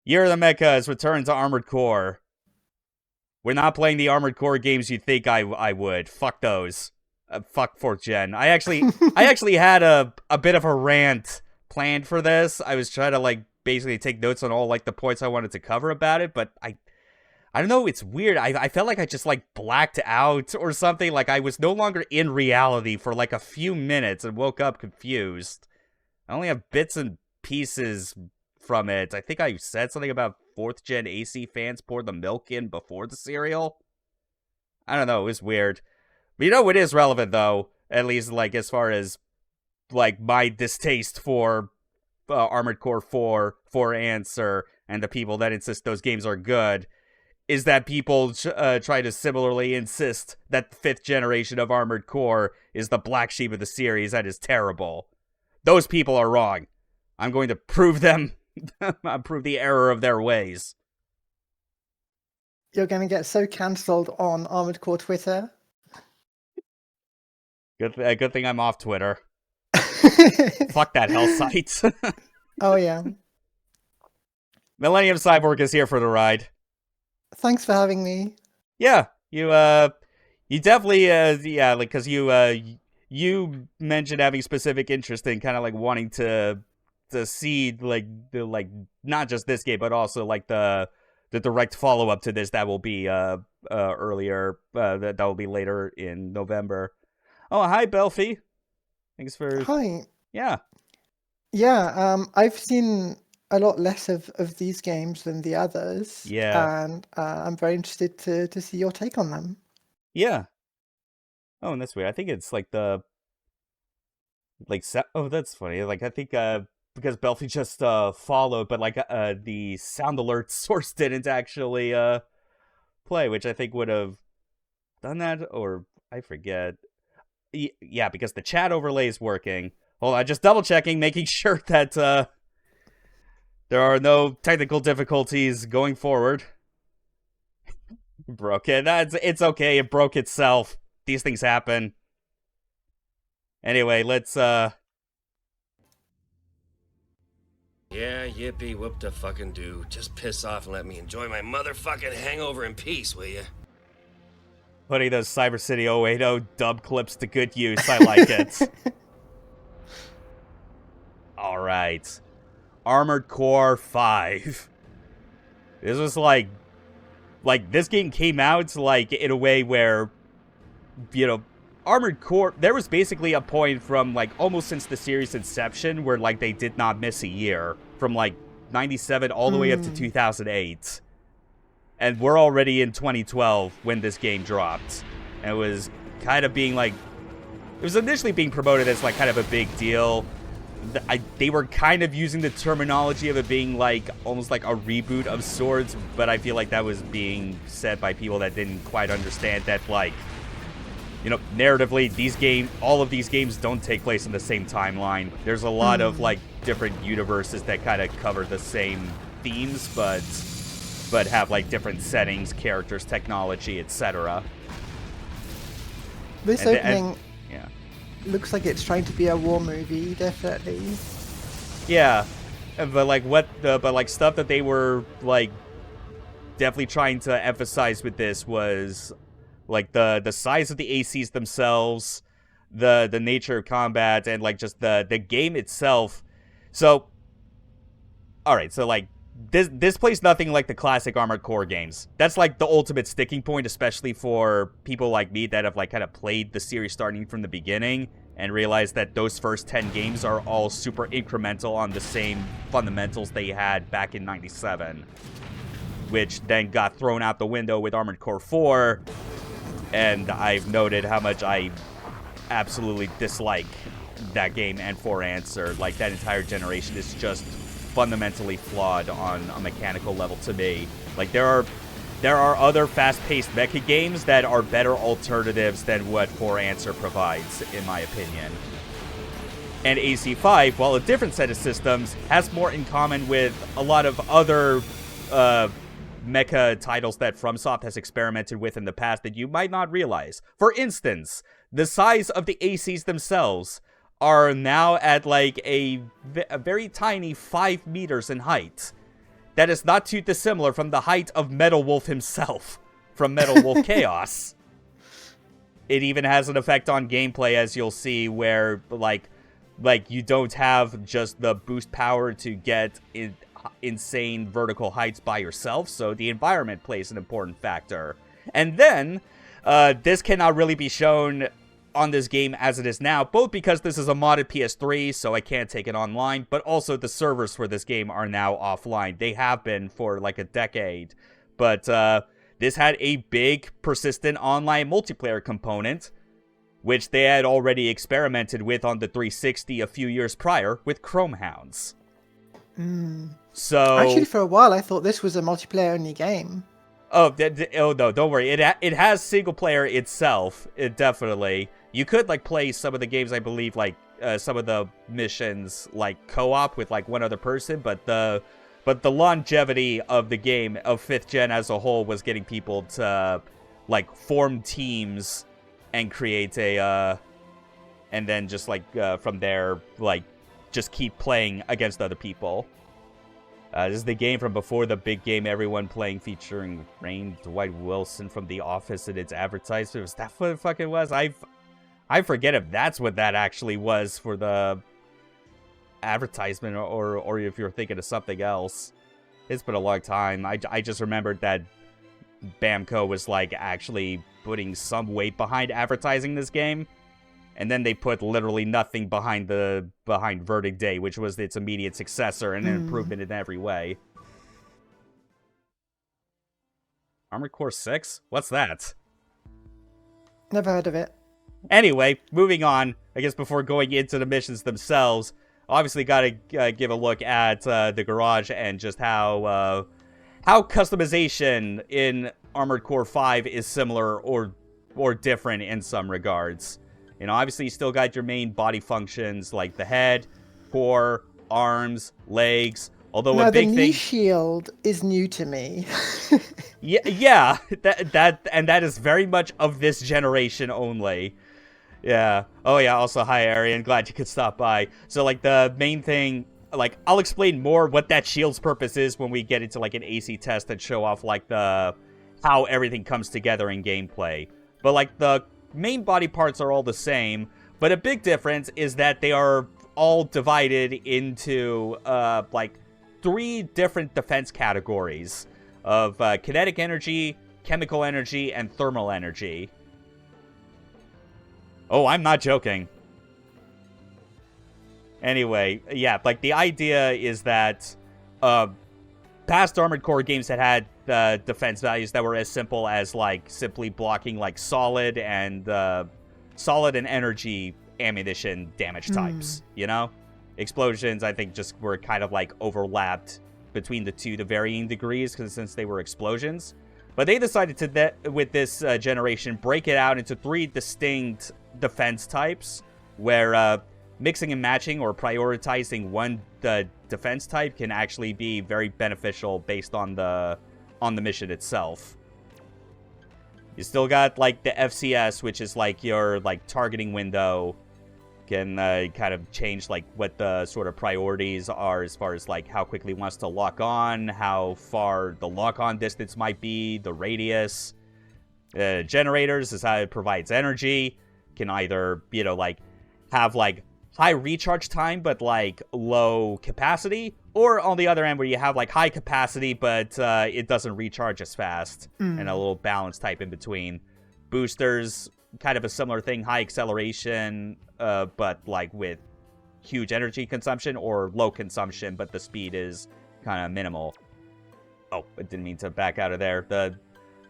Year of the Mecha has returned to Armored Core. We're not playing the Armored Core games you'd think I would. Fuck those. Fuck 4th Gen. I actually had a bit of a rant planned for this. I was trying to, like, basically take notes on all, like, the points I wanted to cover about it, but I don't know, it's weird. I felt like I just, like, blacked out or something. Like, I was no longer in reality for, like, a few minutes and woke up confused. I only have bits and pieces from it. I think I said something about 4th Gen AC fans poured the milk in before the cereal. I don't know, it was weird. But you know what is relevant, though? At least, like, as far as, like, my distaste for Armored Core 4, for Answer, and the people that insist those games are good, is that people try to similarly insist that the 5th generation of Armored Core is the black sheep of the series that is terrible. Those people are wrong. I'm going to prove them, prove the error of their ways. You're going to get so cancelled on Armored Core Twitter. Good thing I'm off Twitter. Fuck that hell site. Oh, yeah. Millennium Cyborg is here for the ride. Thanks for having me. Yeah, you definitely, yeah, like, because you mentioned having specific interest in kind of, like, wanting to see, like, not just this game, but also, like, the direct follow-up to this that will be, earlier, that will be later in November. Oh, hi, Belfie. Thanks for... Hi. Yeah. Yeah, I've seen a lot less of these games than the others. Yeah. And I'm very interested to see your take on them. Yeah. Oh, and that's weird. I think it's, like, oh, that's funny. Like, I think, because Belfie just, followed, but, like, the sound alert source didn't actually, play, which I think would have done that, or I forget. Yeah, because the chat overlay is working. Hold on, just double checking, making sure that there are no technical difficulties going forward. Broke it. It's okay. It broke itself. These things happen. Anyway, let's Yeah, yippee, whoop the fucking do. Just piss off and let me enjoy my motherfucking hangover in peace, will ya? Putting those Cyber City 080 dub clips to good use. I like it. Alright. Armored Core 5. This was like, this game came out, like, in a way where, you know, Armored Core, there was basically a point from, like, almost since the series' inception where, like, they did not miss a year. From, like, 97 all the way up to 2008. And we're already in 2012 when this game dropped. And it was kind of being, like, it was initially being promoted as, like, kind of a big deal. They were kind of using the terminology of it being, like, almost like a reboot of sorts, but I feel like that was being said by people that didn't quite understand that, like, you know, narratively, all of these games don't take place in the same timeline. There's a lot of, like, different universes that kind of cover the same themes, but have, like, different settings, characters, technology, etc. This opening yeah. looks like it's trying to be a war movie, definitely. Yeah, but, like, stuff that they were, like, definitely trying to emphasize with this was, like, the size of the ACs themselves, the nature of combat, and, like, just the game itself. So, alright, so, like, this plays nothing like the classic Armored Core games. That's, like, the ultimate sticking point, especially for people like me that have, like, kind of played the series starting from the beginning and realized that those first 10 games are all super incremental on the same fundamentals they had back in 97, which then got thrown out the window with Armored Core 4, and I've noted how much I absolutely dislike that game and For Answer. Like, that entire generation is just fundamentally flawed on a mechanical level to me. Like, there are other fast-paced mecha games that are better alternatives than what For Answer provides, in my opinion. And AC5, while a different set of systems, has more in common with a lot of other mecha titles that FromSoft has experimented with in the past that you might not realize. For instance, the size of the ACs themselves are now at, like, a very tiny 5 meters in height. that is not too dissimilar from the height of Metal Wolf himself from Metal Wolf Chaos. It even has an effect on gameplay, as you'll see, where, like you don't have just the boost power to get insane vertical heights by yourself, so the environment plays an important factor. And then, this cannot really be shown on this game as it is now, both because this is a modded PS3, so I can't take it online, but also the servers for this game are now offline. They have been for like a decade, but this had a big, persistent online multiplayer component, which they had already experimented with on the 360 a few years prior with Chromehounds. So Actually, for a while, I thought this was a multiplayer-only game. Oh no, don't worry. It has single player itself. It definitely. You could like play some of the games, I believe, like some of the missions like co-op with like one other person, but the longevity of the game of 5th gen as a whole was getting people to like form teams and create a and then just like from there like just keep playing against other people. This is the game from before the big game everyone playing, featuring Rain Dwight Wilson from The Office in its advertisement. Was that what it fucking was? I forget if that's what that actually was for the advertisement, or if you're thinking of something else. It's been a long time. I just remembered that Bamco was like actually putting some weight behind advertising this game. And then they put literally nothing behind Verdict Day, which was its immediate successor and an improvement in every way. Armored Core 6? What's that? Never heard of it. Anyway, moving on. I guess before going into the missions themselves, obviously got to give a look at the garage and just how customization in Armored Core 5 is similar or different in some regards. You know, obviously you still got your main body functions like the head, core, arms, legs. Although a big the knee thing, shield is new to me. yeah, that is very much of this generation only. Yeah. Oh yeah. Also, hi Arian. Glad you could stop by. So like the main thing, like I'll explain more what that shield's purpose is when we get into like an AC test and show off like how everything comes together in gameplay. But like the main body parts are all the same, but a big difference is that they are all divided into like 3 different defense categories of kinetic energy, chemical energy, and thermal energy. Oh, I'm not joking. Anyway, yeah, like the idea is that past Armored Core games that had defense values that were as simple as like simply blocking like solid and energy ammunition damage types, you know? Explosions, I think, just were kind of like overlapped between the two to varying degrees since they were explosions. But they decided to, with this generation, break it out into 3 distinct defense types where mixing and matching or prioritizing one defense type can actually be very beneficial based on the mission itself. You still got like the FCS, which is like your like targeting window, can kind of change like what the sort of priorities are as far as like how quickly it wants to lock on, how far the lock-on distance might be, the radius. Generators is how it provides energy. Can either, you know, like have like high recharge time but like low capacity, or on the other end where you have like high capacity but it doesn't recharge as fast, and a little balance type in between. Boosters, kind of a similar thing, high acceleration but like with huge energy consumption, or low consumption but the speed is kind of minimal. Oh, I didn't mean to back out of there.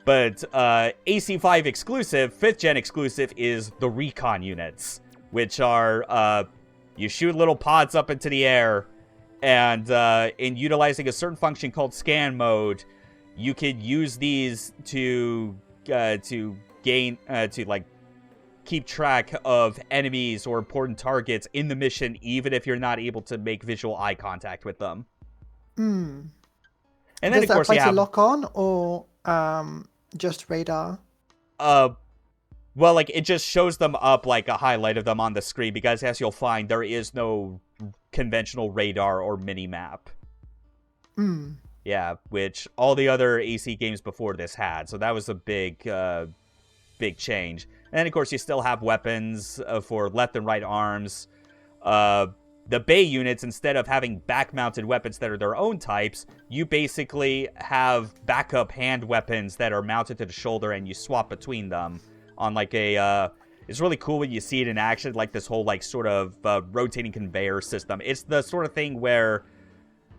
But AC5 exclusive, 5th gen exclusive, is the recon units, which are, you shoot little pods up into the air, and in utilizing a certain function called scan mode, you could use these to gain, to like keep track of enemies or important targets in the mission, even if you're not able to make visual eye contact with them. And then, Does of course, that you place have a lock on, or just radar? Well, like, it just shows them up, like, a highlight of them on the screen, because as you'll find, there is no conventional radar or mini-map. Yeah, which all the other AC games before this had. So that was a big change. And then, of course, you still have weapons for left and right arms. The Bay units, instead of having back-mounted weapons that are their own types, you basically have backup hand weapons that are mounted to the shoulder, and you swap between them on like a... it's really cool when you see it in action, like this whole like sort of rotating conveyor system. It's the sort of thing where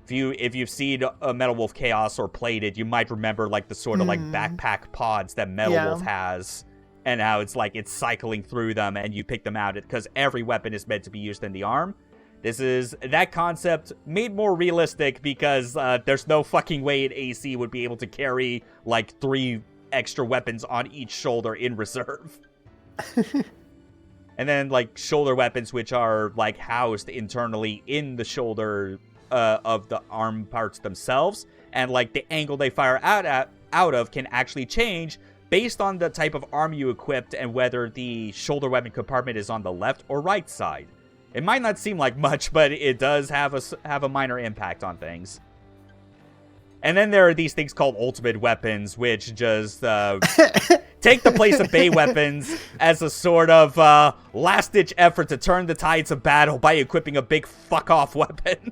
if you've seen Metal Wolf Chaos or played it, you might remember like the sort of like backpack pods that Metal Wolf has, and how it's like it's cycling through them and you pick them out because every weapon is meant to be used in the arm. This is that concept made more realistic because there's no fucking way an AC would be able to carry like 3 extra weapons on each shoulder in reserve. And then like shoulder weapons, which are like housed internally in the shoulder of the arm parts themselves, and like the angle they fire out of can actually change based on the type of arm you equipped and whether the shoulder weapon compartment is on the left or right side. It might not seem like much, but it does have a minor impact on things. And then there are these things called ultimate weapons, which just take the place of Bay weapons as a sort of last-ditch effort to turn the tides of battle by equipping a big fuck-off weapon.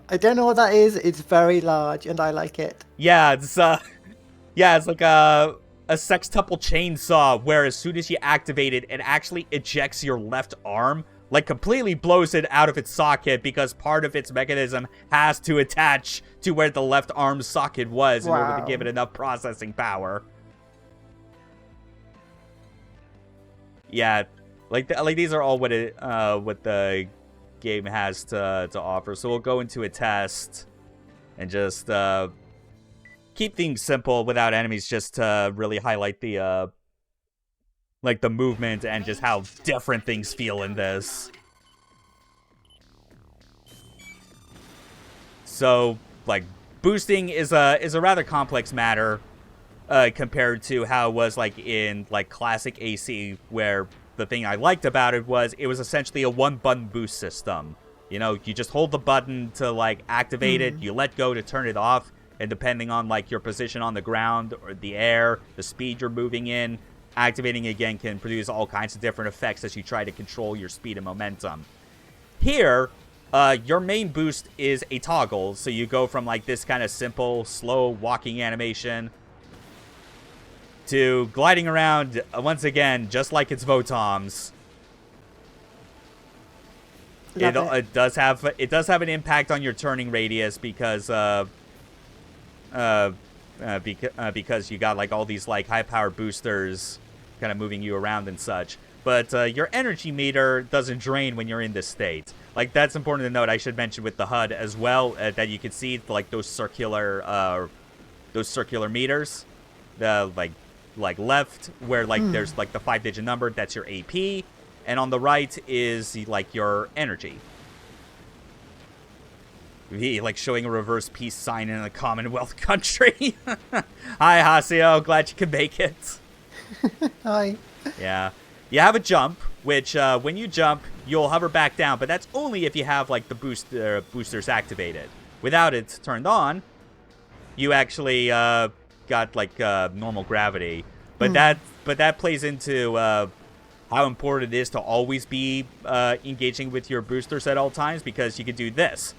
I don't know what that is. It's very large, and I like it. Yeah, it's like a sextuple chainsaw, where as soon as you activate it, it actually ejects your left arm, like completely blows it out of its socket because part of its mechanism has to attach to where the left arm socket was in order to give it enough processing power. Yeah, like these are all what the game has to offer. So we'll go into a test and just keep things simple without enemies, just to really highlight the like the movement and just how different things feel in this. So like boosting is a rather complex matter compared to how it was like in like classic AC, where the thing I liked about it was essentially a one-button boost system. You know, you just hold the button to like activate it, you let go to turn it off, and depending on like your position on the ground or the air, the speed you're moving in, activating again can produce all kinds of different effects as you try to control your speed and momentum. Here, your main boost is a toggle, so you go from like this kind of simple, slow walking animation to gliding around once again, just like it's Votom's. It does have an impact on your turning radius because you got like all these like high power boosters kind of moving you around and such. But your energy meter doesn't drain when you're in this state. Like, that's important to note. I should mention with the HUD as well that you can see like those circular meters, the like left where like there's like the 5-digit number, that's your AP, and on the right is like your energy. Like showing a reverse peace sign in a Commonwealth country. Hi, Hasio. Glad you could make it. Hi. Yeah. You have a jump, which when you jump, you'll hover back down, but that's only if you have like the boosters activated. Without it turned on, you actually got like normal gravity. But that plays into how important it is to always be engaging with your boosters at all times, because you can do this.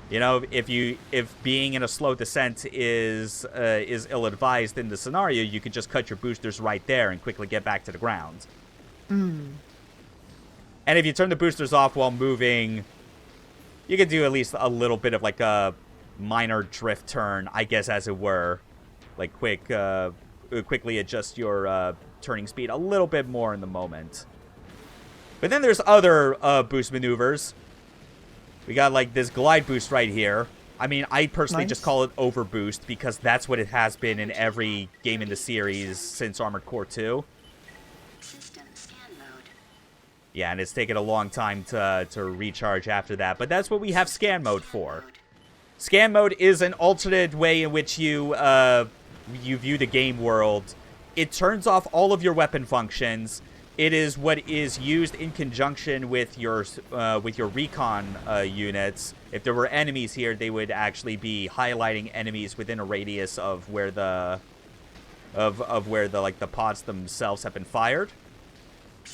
You know, if being in a slow descent is ill-advised in the scenario, you can just cut your boosters right there and quickly get back to the ground. And if you turn the boosters off while moving, you can do at least a little bit of like a minor drift turn, I guess, as it were. Like quickly adjust your turning speed a little bit more in the moment. But then there's other boost maneuvers. We got like this glide boost right here. I mean, I personally just call it overboost because that's what it has been in every game in the series since Armored Core 2. System scan mode. Yeah, and it's taken a long time to recharge after that, but that's what we have scan mode for. Scan mode is an alternate way in which you view the game world. It turns off all of your weapon functions. It is what is used in conjunction with your recon units if there were enemies here, they would actually be highlighting enemies within a radius of where the where the like the pods themselves have been fired.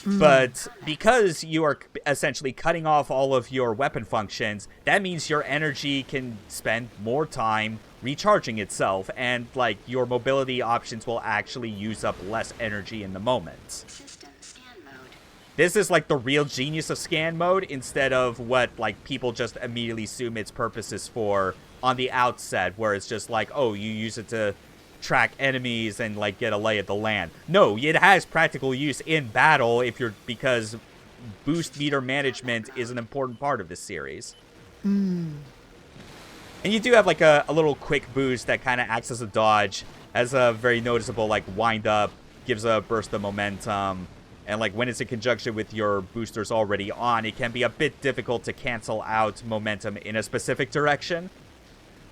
But because you are essentially cutting off all of your weapon functions, that means your energy can spend more time recharging itself, and like your mobility options will actually use up less energy in the moment. System scan mode. This is like the real genius of scan mode, instead of what like people just immediately assume its purpose is for on the outset, where it's just like, oh, you use it to track enemies and like get a lay of the land. No, it has practical use in battle because boost meter management is an important part of this series. And you do have like a little quick boost that kind of acts as a dodge, has a very noticeable like wind up, gives a burst of momentum, and like when it's in conjunction with your boosters already on, it can be a bit difficult to cancel out momentum in a specific direction.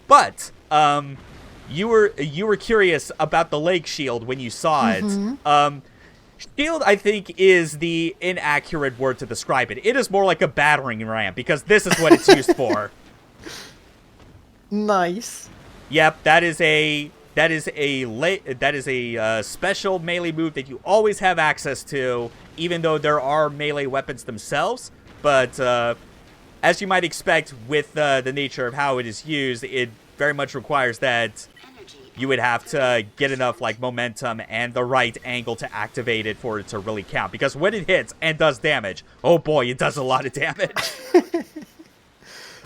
But you were curious about the Lake Shield when you saw it. Shield, I think, is the inaccurate word to describe it. It is more like a battering ram, because this is what it's used for. Nice. Yep, that is a special melee move that you always have access to, even though there are melee weapons themselves. But as you might expect with the nature of how it is used, it very much requires that you would have to get enough like momentum and the right angle to activate it for it to really count. Because when it hits and does damage, oh boy, it does a lot of damage.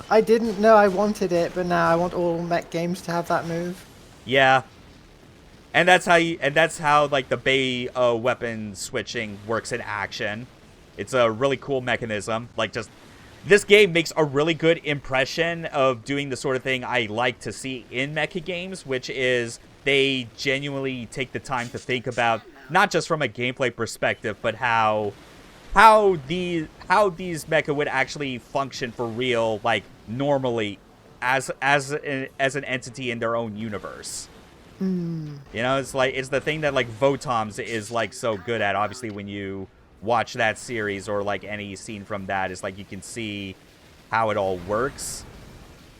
I didn't know I wanted it, but now I want all mech games to have that move. Yeah. And that's how like the Bay weapon switching works in action. It's a really cool mechanism. Like, just this game makes a really good impression of doing the sort of thing I like to see in mecha games, which is they genuinely take the time to think about, not just from a gameplay perspective, but how these mecha would actually function for real, like normally, as an entity in their own universe. You know, it's the thing that like Votoms is like so good at. Obviously, when you watch that series or like any scene from that, is like you can see how it all works.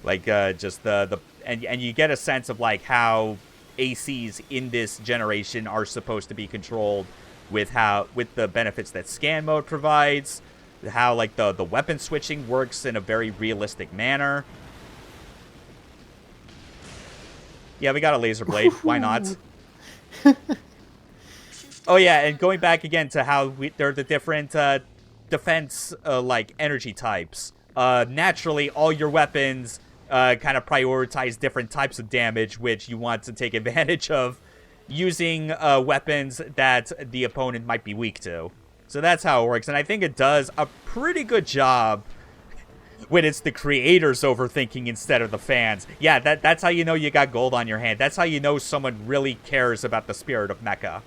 Like just the and you get a sense of like how ACs in this generation are supposed to be controlled with the benefits that scan mode provides, how like the weapon switching works in a very realistic manner. Yeah, we got a laser blade. Why not? Oh yeah, and going back again to how there are the different defense like energy types. Naturally, all your weapons kind of prioritize different types of damage, which you want to take advantage of using weapons that the opponent might be weak to. So that's how it works, and I think it does a pretty good job when it's the creators overthinking instead of the fans. Yeah, that's how you know you got gold on your hand. That's how you know someone really cares about the spirit of mecha.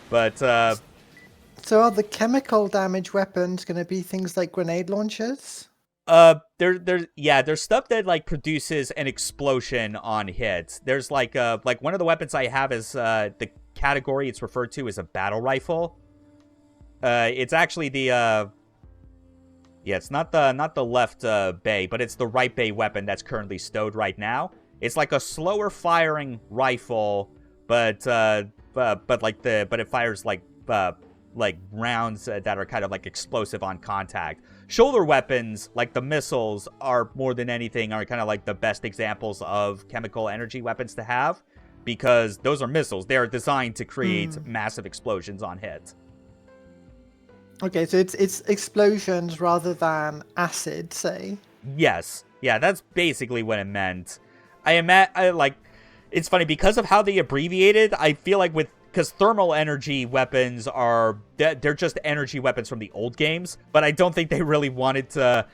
But so are the chemical damage weapons going to be things like grenade launchers? There's stuff that like produces an explosion on hit. There's like one of the weapons I have is the category it's referred to as a battle rifle. It's actually the it's not the left bay, but it's the right bay weapon that's currently stowed right now. It's like a slower firing rifle, but it fires like rounds that are kind of like explosive on contact. Shoulder weapons, like the missiles, are more than anything are kind of like the best examples of chemical energy weapons to have, because those are missiles. They are designed to create massive explosions on hit. Okay, so it's explosions rather than acid, say. Yes, yeah, that's basically what it meant. It's funny because of how they abbreviated. I feel like because thermal energy weapons they're just energy weapons from the old games, but I don't think they really wanted to,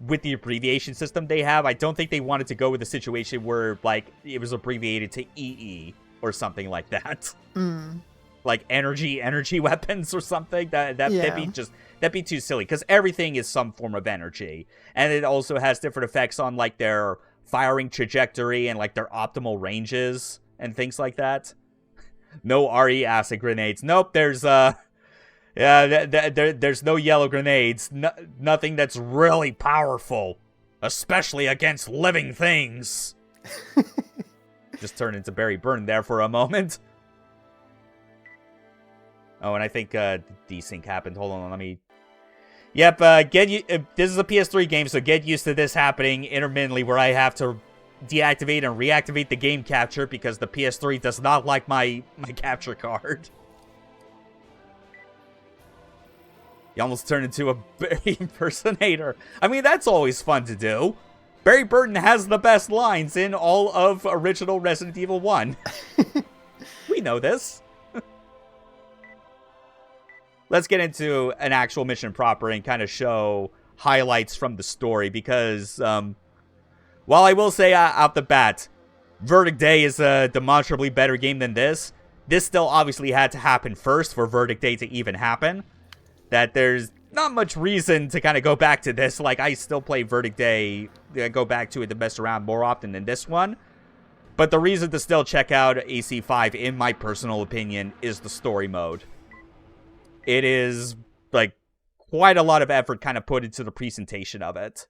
with the abbreviation system they have, I don't think they wanted to go with a situation where like it was abbreviated to EE or something like that. Like energy weapons or something. That'd be too silly, because everything is some form of energy, and it also has different effects on like their firing trajectory and like their optimal ranges and things like that. No RE acid grenades. Nope, there's Yeah, there's no yellow grenades. Nothing that's really powerful. Especially against living things. Just turned into Barry Burton there for a moment. Oh, and I think desync happened. Hold on, let me... Yep, this is a PS3 game, so get used to this happening intermittently where I have to deactivate and reactivate the game capture because the PS3 does not like my capture card. You almost turned into a Barry impersonator. I mean, that's always fun to do. Barry Burton has the best lines in all of original Resident Evil 1. We know this. Let's get into an actual mission proper and kind of show highlights from the story because, while I will say out the bat, Verdict Day is a demonstrably better game than this still obviously had to happen first for Verdict Day to even happen. That there's not much reason to kind of go back to this. Like, I still play Verdict Day, go back to it to mess around more often than this one. But the reason to still check out AC5, in my personal opinion, is the story mode. It is, like, quite a lot of effort kind of put into the presentation of it.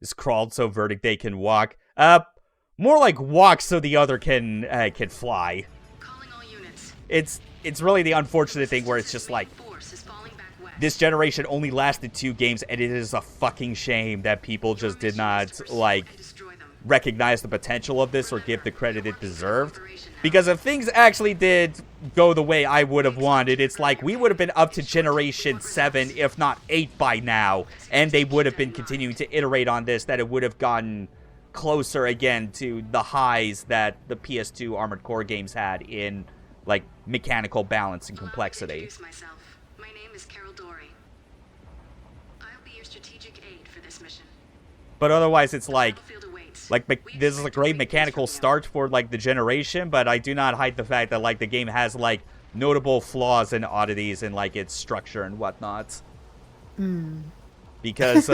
It's crawled so Verdict Day can walk. More like walk so the other can fly. Calling all units. It's really the unfortunate thing where it's just like, this generation only lasted 2 games, and it is a fucking shame that people just did not, like, recognize the potential of this or give the credit it deserved. Because if things actually did go the way I would have wanted, it's like we would have been up to Generation 7, if not 8 by now, and they would have been continuing to iterate on this, that it would have gotten closer again to the highs that the PS2 Armored Core games had in, like, mechanical balance and complexity. My name is Carol Dory. I'll be your strategic aid for this mission. But otherwise, it's like this is a great mechanical start for, like, the generation, but I do not hide the fact that, like, the game has, like, notable flaws and oddities in, like, its structure and whatnot. Because,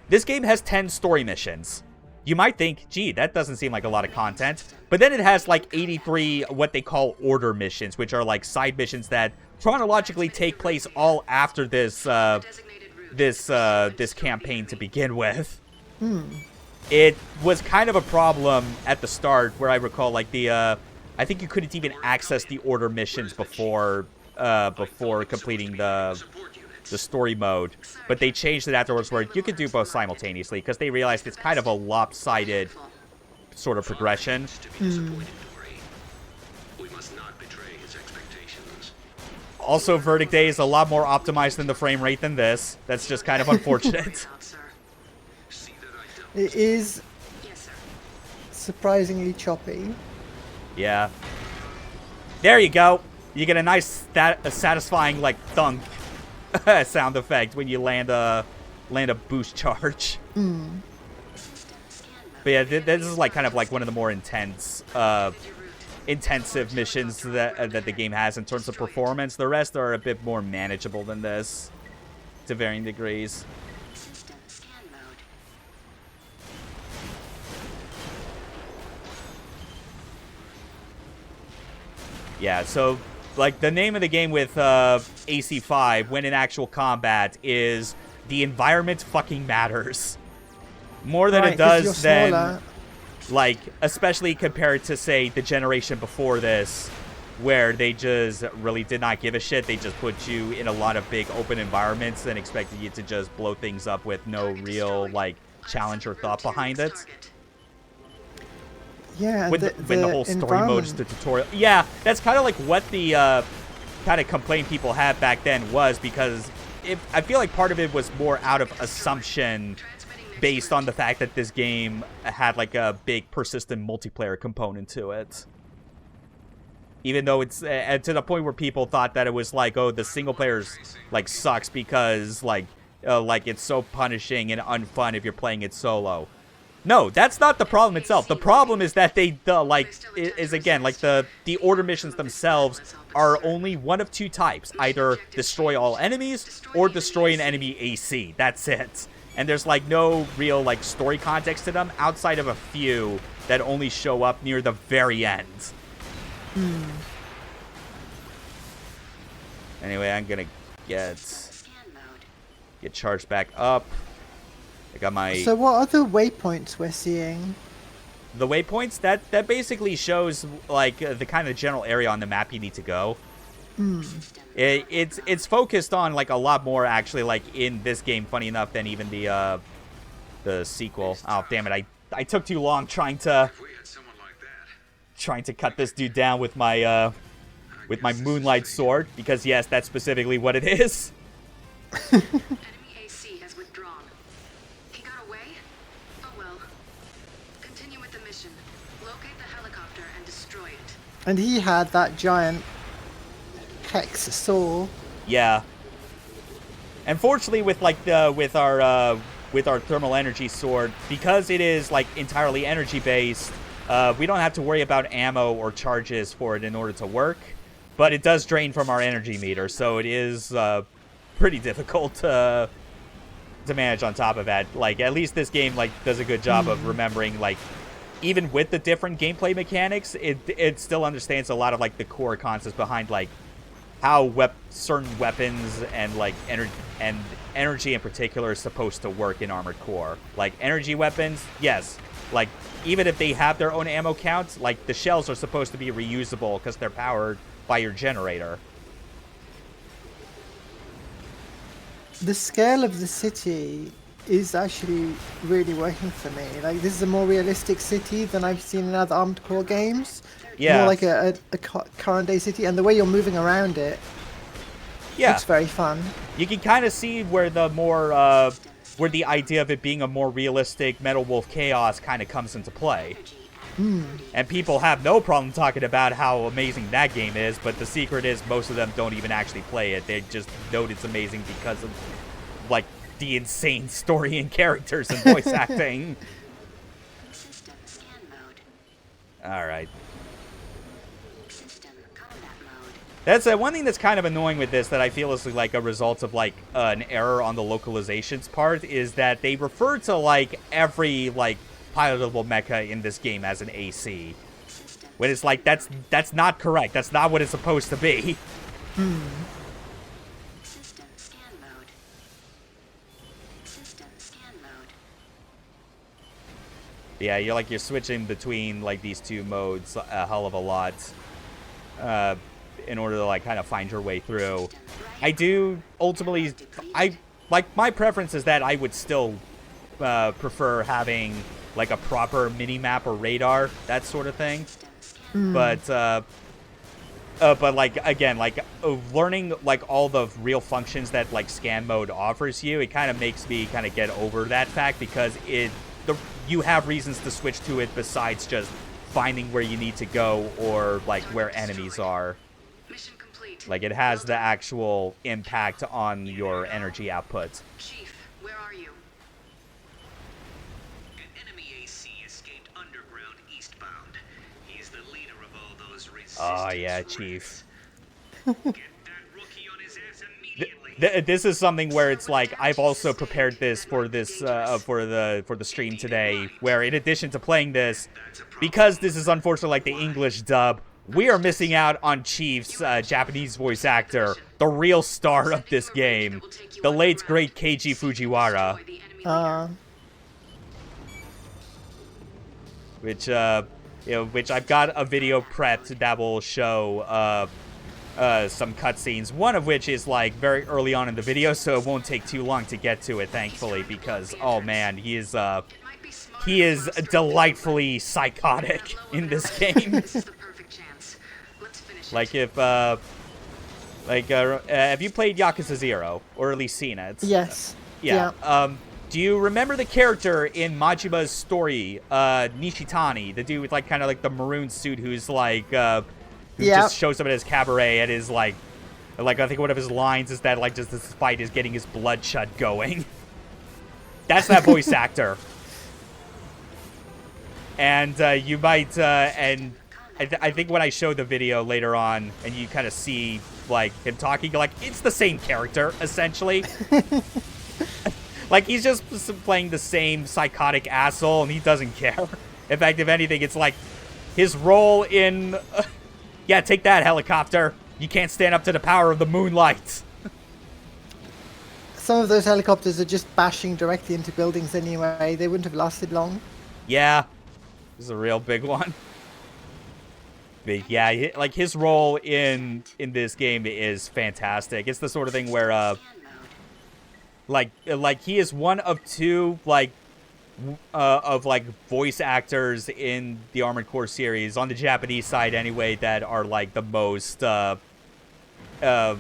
this game has 10 story missions. You might think, gee, that doesn't seem like a lot of content. But then it has, like, 83 what they call order missions, which are, like, side missions that chronologically take place all after this, this campaign to begin with. It was kind of a problem at the start where I recall, like, I think you couldn't even access the order missions before completing the story mode. But they changed it afterwards where you could do both simultaneously because they realized it's kind of a lopsided sort of progression. Also, Verdict Day is a lot more optimized in the frame rate than this. That's just kind of unfortunate. It is surprisingly choppy. Yeah. There you go. You get a nice, satisfying, like, thunk sound effect when you land a boost charge. But yeah, this is, like, kind of like one of the more intensive missions that the game has in terms of performance. The rest are a bit more manageable than this, to varying degrees. Yeah, so, like, the name of the game with AC5, when in actual combat, is the environment fucking matters. More than it does than, like, especially compared to, say, the generation before this, where they just really did not give a shit. They just put you in a lot of big open environments and expected you to just blow things up with no real, like, challenge or thought behind it. Yeah, when the whole story mode is the tutorial. Yeah, that's kind of like what the kind of complaint people had back then was, because I feel like part of it was more out of assumption based on the fact that this game had, like, a big persistent multiplayer component to it. Even though it's to the point where people thought that it was like, oh, the single player's, like, sucks because, like it's so punishing and unfun if you're playing it solo. No, that's not the problem itself. The problem is that the order missions themselves are only one of 2 types. Either destroy all enemies or destroy an enemy AC. That's it. And there's, like, no real, like, story context to them outside of a few that only show up near the very end. Anyway, I'm gonna get Scan mode. charged back up. I got my So what are the waypoints we're seeing? the waypoints. That basically shows like the kind of general area on the map you need to go. It's focused on like a lot more actually, like in this game. Funny enough, than even the sequel. Oh damn it! I took too long trying to cut this dude down with my moonlight sword, because yes, that's specifically what it is. Enemy AC has withdrawn. He got away? Oh well. Continue with the mission. Locate the helicopter and destroy it. And he had that giant hex saw. Yeah. Unfortunately, with like with our thermal energy sword, because it is like entirely energy based, we don't have to worry about ammo or charges for it in order to work. But it does drain from our energy meter, so it is pretty difficult to manage. On top of that, like at least this game like does a good job of remembering, like even with the different gameplay mechanics, it still understands a lot of like the core concepts behind like how certain weapons and like energy in particular is supposed to work in Armored Core. Like energy weapons, yes, like even if they have their own ammo counts, like the shells are supposed to be reusable because they're powered by your generator. The scale of the city is actually really working for me. Like, this is a more realistic city than I've seen in other Armored Core games. Yeah. More like a current day city, and the way you're moving around it looks very fun. You can kind of see where the more where the idea of it being a more realistic Metal Wolf Chaos kind of comes into play. And people have no problem talking about how amazing that game is, but the secret is most of them don't even actually play it. They just note it's amazing because of like the insane story and characters and voice acting. System scan mode. All right. System combat mode. That's one thing that's kind of annoying with this that I feel is like a result of like an error on the localizations part, is that they refer to like every like pilotable mecha in this game as an AC, when it's like that's not correct. That's not what it's supposed to be. System scan mode. System scan mode. Yeah, you're switching between like these two modes a hell of a lot in order to like kind of find your way through. I do ultimately, my preference is that I would still prefer having like a proper mini-map or radar, that sort of thing. But like again, like learning like all the real functions that like scan mode offers you, it kind of makes me kind of get over that fact, because you have reasons to switch to it besides just finding where you need to go or like where enemies are. Mission complete. Like it has the actual impact on your energy output. Chief, where are you? An enemy AC escaped underground eastbound. He's the leader of all those resistance. Oh yeah, Chief. Get that rookie on his ass immediately. This is something where it's like I've also prepared this for the stream today, where in addition to playing this, because this is unfortunately like the English dub, we are missing out on Chief's Japanese voice actor, the real star of this game, the late great Keiji Fujiwara, which I've got a video prepped that will show some cutscenes, one of which is like very early on in the video, so it won't take too long to get to it, thankfully, because oh man, he is delightfully psychotic in this game. This is the perfect chance. Let's finish Like it. if have you played Yakuza 0, or at least seen it? Yes. Yeah. Do you remember the character in Majima's story, Nishitani, the dude with like kind of like the maroon suit, who's like who just shows up at his cabaret and is like I think one of his lines is that like just this fight is getting his bloodshot going. That's that voice actor. And you might and I think when I show the video later on and you kind of see like him talking, like it's the same character essentially. Like he's just playing the same psychotic asshole and he doesn't care. In fact, if anything, it's like his role in yeah, take that, helicopter. You can't stand up to the power of the moonlight. Some of those helicopters are just bashing directly into buildings anyway. They wouldn't have lasted long. Yeah. This is a real big one. But yeah, like his role in this game is fantastic. It's the sort of thing where like he is one of two like voice actors in the Armored Core series on the Japanese side anyway that are like the most that have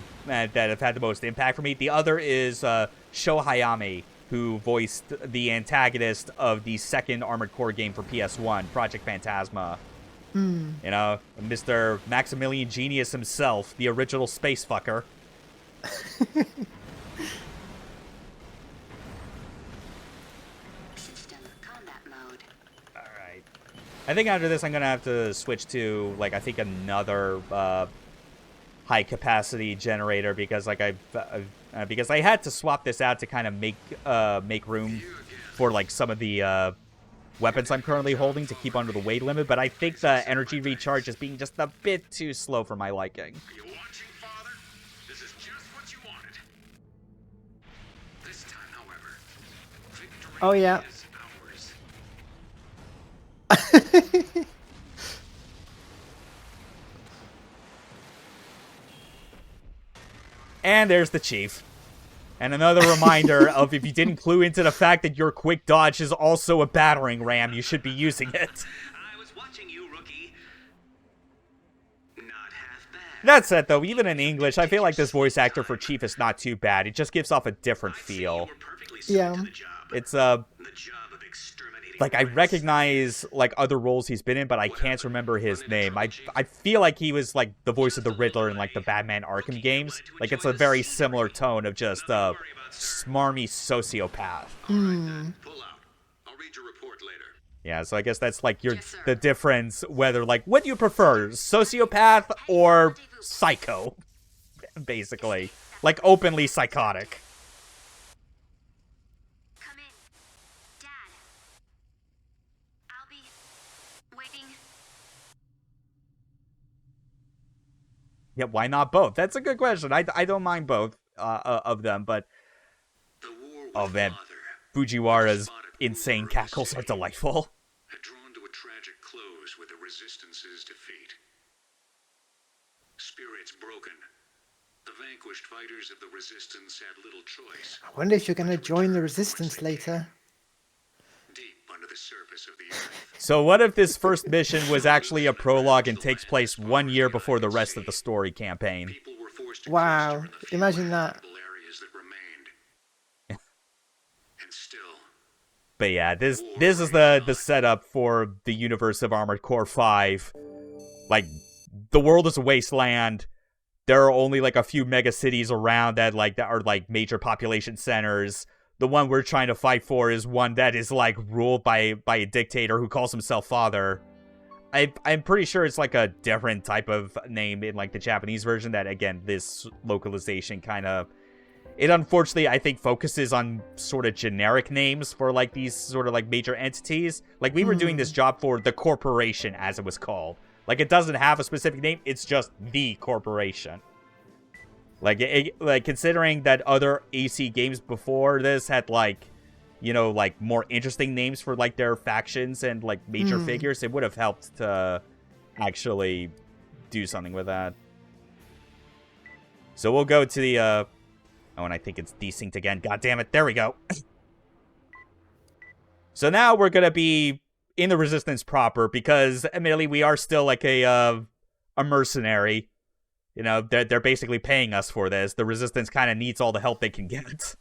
had the most impact for me. The other is Sho Hayami, who voiced the antagonist of the second Armored Core game for PS1, Project Phantasma. You know, Mr. Maximilian Genius himself, the original space fucker. Alright. I think after this I'm going to have to switch to, like, I think another high-capacity generator because, like, because I had to swap this out to kind of make room for, like, some of the weapons I'm currently holding to keep under the weight limit, but I think the energy recharge is being just a bit too slow for my liking. Are you watching, Father? This is just what you wanted. This time, however, victory Oh, yeah. is ours. And there's the Chief. And another reminder of if you didn't clue into the fact that your quick dodge is also a battering ram, you should be using it. I was watching you, rookie. Not half bad. That said, though, even in English, I feel like this voice actor for Chief is not too bad. It just gives off a different feel. Yeah. It's, like, I recognize, like, other roles he's been in, but I can't remember his name. I feel like he was, like, the voice of the Riddler in, like, the Batman Arkham games. Like, it's a very similar tone of just, smarmy sociopath. Pull out. I'll read your report later. Yeah, so I guess that's, like, the difference, whether, like, what do you prefer, sociopath or psycho? Basically. Like, openly psychotic. Yeah, why not both? That's a good question. I don't mind both of them, but oh man, Fujiwara's insane cackles are delightful. Had drawn to a tragic close with the Resistance's defeat. Spirits broken. The vanquished fighters of the Resistance had little choice. I wonder if you're going to join the Resistance later. Deep under the surface of the earth. So what if this first mission was actually a prologue and takes place 1 year before the rest of the story campaign? People were forced to Wow, cluster in the few imagine that. habitable areas that remained. And still, But yeah, this is the setup for the universe of Armored Core 5. Like, the world is a wasteland. There are only like a few mega cities around that are like major population centers. The one we're trying to fight for is one that is like ruled by a dictator who calls himself Father. I'm pretty sure it's like a different type of name in like the Japanese version that, again, this localization kind of, it unfortunately I think focuses on sort of generic names for like these sort of like major entities. Like we were doing this job for the corporation, as it was called. Like, it doesn't have a specific name, it's just the corporation. Like, like considering that other AC games before this had, like, you know, like, more interesting names for, like, their factions and, like, major figures, it would have helped to actually do something with that. So we'll go to the, oh, and I think it's desynced again. God damn it, there we go. So now we're gonna be in the Resistance proper, because admittedly we are still like a mercenary. You know, they're basically paying us for this. The Resistance kind of needs all the help they can get.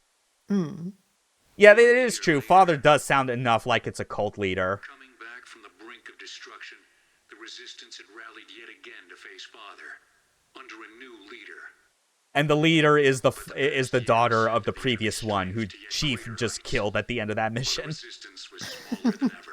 Yeah, it is true. Father does sound enough like it's a cult leader. coming back from the brink of destruction, the Resistance had rallied yet again to face Father, under a new leader. And the leader is the daughter of the previous one, who Chief just killed at the end of that mission. Resistance was smaller than ever.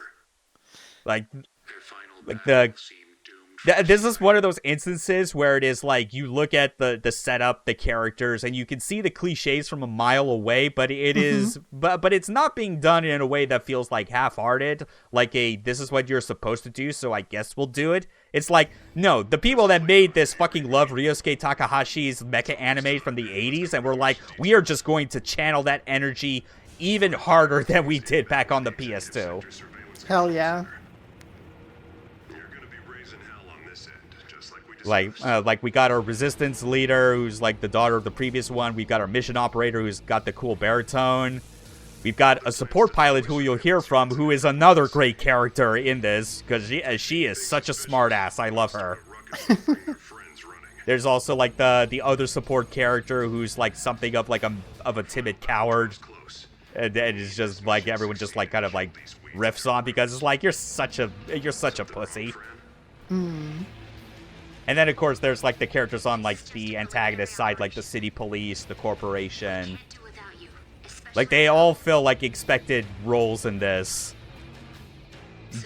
Like Their final the battle seemed doomed. this is one of those instances where it is like you look at the setup, the characters, and you can see the cliches from a mile away, but it is but it's not being done in a way that feels like half-hearted, like a this is what you're supposed to do, so I guess we'll do it. It's like, no, the people that made this fucking love Ryosuke Takahashi's mecha anime from the 80s, and we're like, we are just going to channel that energy even harder than we did back on the PS2. Hell yeah. You're gonna be raising hell on this end, just like we Like we got our resistance leader, who's like the daughter of the previous one. We've got our mission operator, who's got the cool baritone. We've got a support pilot who you'll hear from, who is another great character in this, because she is such a smartass. I love her. There's also like the other support character who's like something of like a timid coward, and it's just like everyone just like kind of like riffs on because it's like you're such a pussy. And then of course there's like the characters on like the antagonist side, like the city police, the corporation. Like, they all fill, like, expected roles in this.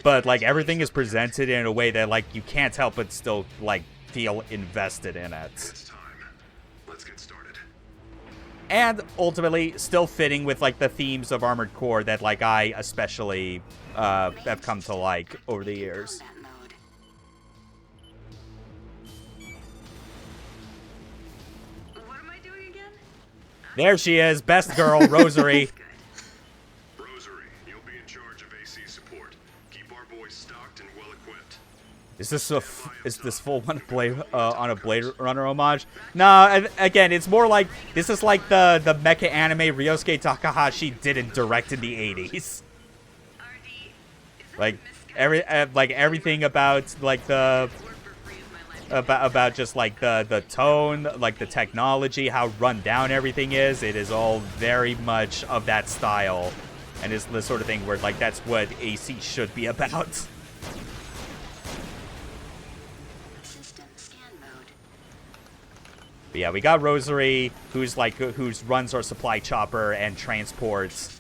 But, like, everything is presented in a way that, like, you can't help but still, like, feel invested in it. It's time. Let's get started. And, ultimately, still fitting with, like, the themes of Armored Core that, like, I especially have come to like over the years. What am I doing again? There she is, best girl, Rosary. Rosary, you'll be in charge of AC support. Keep our boys stocked and well equipped. Is this full on a Blade Runner homage? No, again, it's more like this is like the mecha anime Ryosuke Takahashi didn't direct in the 80s. Like everything about like the about just like the tone, like the technology, how run down everything is. It is all very much of that style, and it's the sort of thing where like that's what AC should be about. But yeah, we got Rosary, who's runs our supply chopper and transports,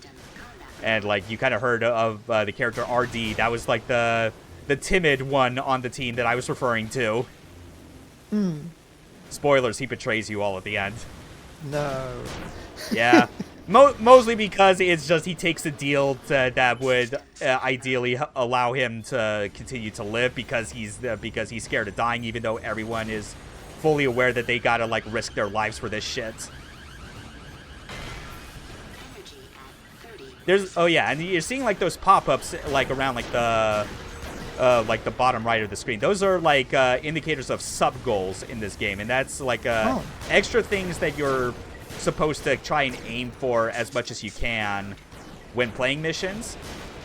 and like you kind of heard of the character RD. That was like the timid one on the team that I was referring to. Spoilers: he betrays you all at the end. No. Yeah, mostly because it's just he takes a deal that would ideally allow him to continue to live because he's scared of dying, even though everyone is fully aware that they gotta like risk their lives for this shit. Oh yeah, and you're seeing like those pop-ups like around like the bottom right of the screen. Those are like indicators of sub goals in this game, and that's like extra things that you're supposed to try and aim for as much as you can when playing missions.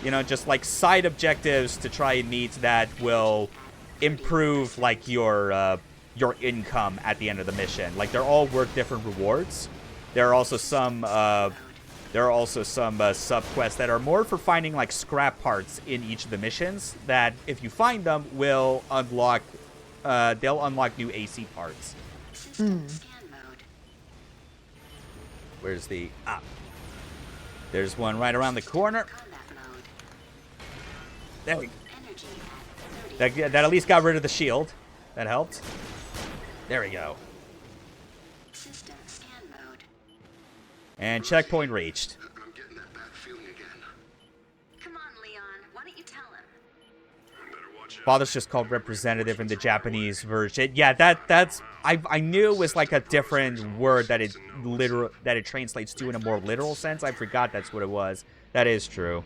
You know, just like side objectives to try and meet that will improve like your income at the end of the mission. Like they're all worth different rewards. There are also some sub-quests that are more for finding like scrap parts in each of the missions that if you find them will unlock they'll unlock new AC parts. Where's the there's one right around the corner. There we go. That at least got rid of the shield. That helped. There we go. And checkpoint reached. I'm getting that bad feeling again. Come on, Leon. Why don't you tell him? Better watch out. Father's just called representative in the Japanese version. Yeah, that's I knew it was like a different word that it translates to in a more literal sense. I forgot that's what it was. That is true.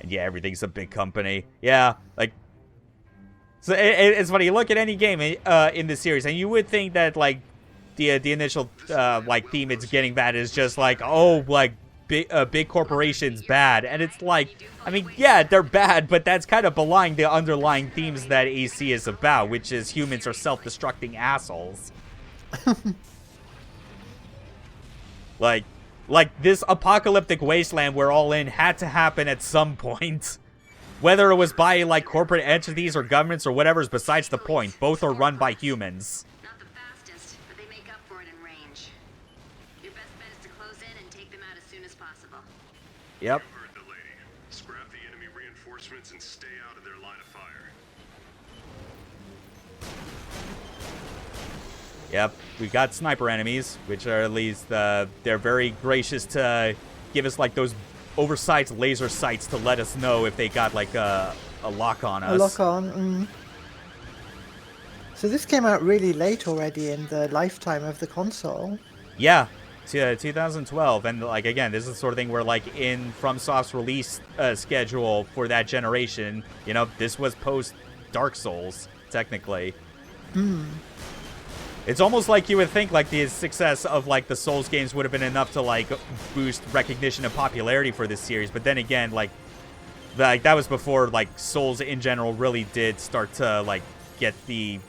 And yeah, everything's a big company. Yeah, like so it's funny. You look at any game in this series, and you would think that like the initial like theme it's getting bad is just like, oh, like big corporations bad, and it's like, I mean, yeah, they're bad, but that's kind of belying the underlying themes that AC is about, which is humans are self-destructing assholes. like this apocalyptic wasteland we're all in had to happen at some point. Whether it was by like corporate entities or governments or whatever is besides the point. Both are run by humans. Not the fastest, but they make up for it in range. Your best bet is to close in and take them out as soon as possible. Yep. You heard the lady. Scrap the enemy reinforcements and stay out of their line of fire. Yep. We've got sniper enemies, which are at least they're very gracious to give us like those oversized laser sights to let us know if they got like a lock on us. A lock on. So this came out really late already in the lifetime of the console. Yeah, 2012, and like again, this is the sort of thing where like in FromSoft's release schedule for that generation, you know, this was post Dark Souls technically. It's almost like you would think like the success of like the Souls games would have been enough to like boost recognition and popularity for this series, but then again, like that was before like Souls in general really did start to like get the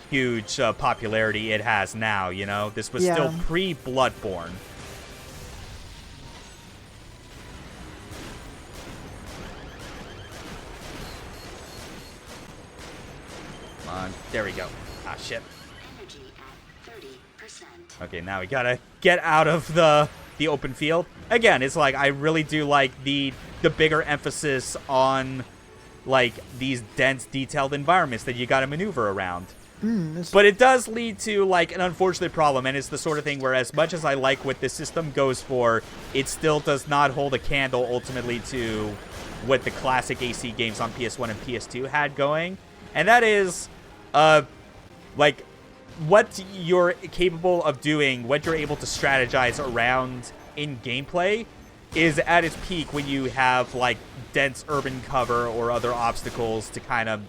huge popularity it has now, you know? This was still pre-Bloodborne. Come on, there we go. Ah, shit. Energy at 30%. Okay, now we gotta get out of the open field. Again, it's like, I really do like the bigger emphasis on, like, these dense, detailed environments that you gotta maneuver around. But it does lead to, like, an unfortunate problem, and it's the sort of thing where as much as I like what this system goes for, it still does not hold a candle, ultimately, to what the classic AC games on PS1 and PS2 had going. And that is, like, what you're capable of doing, what you're able to strategize around in gameplay is at its peak when you have, like, dense urban cover or other obstacles to kind of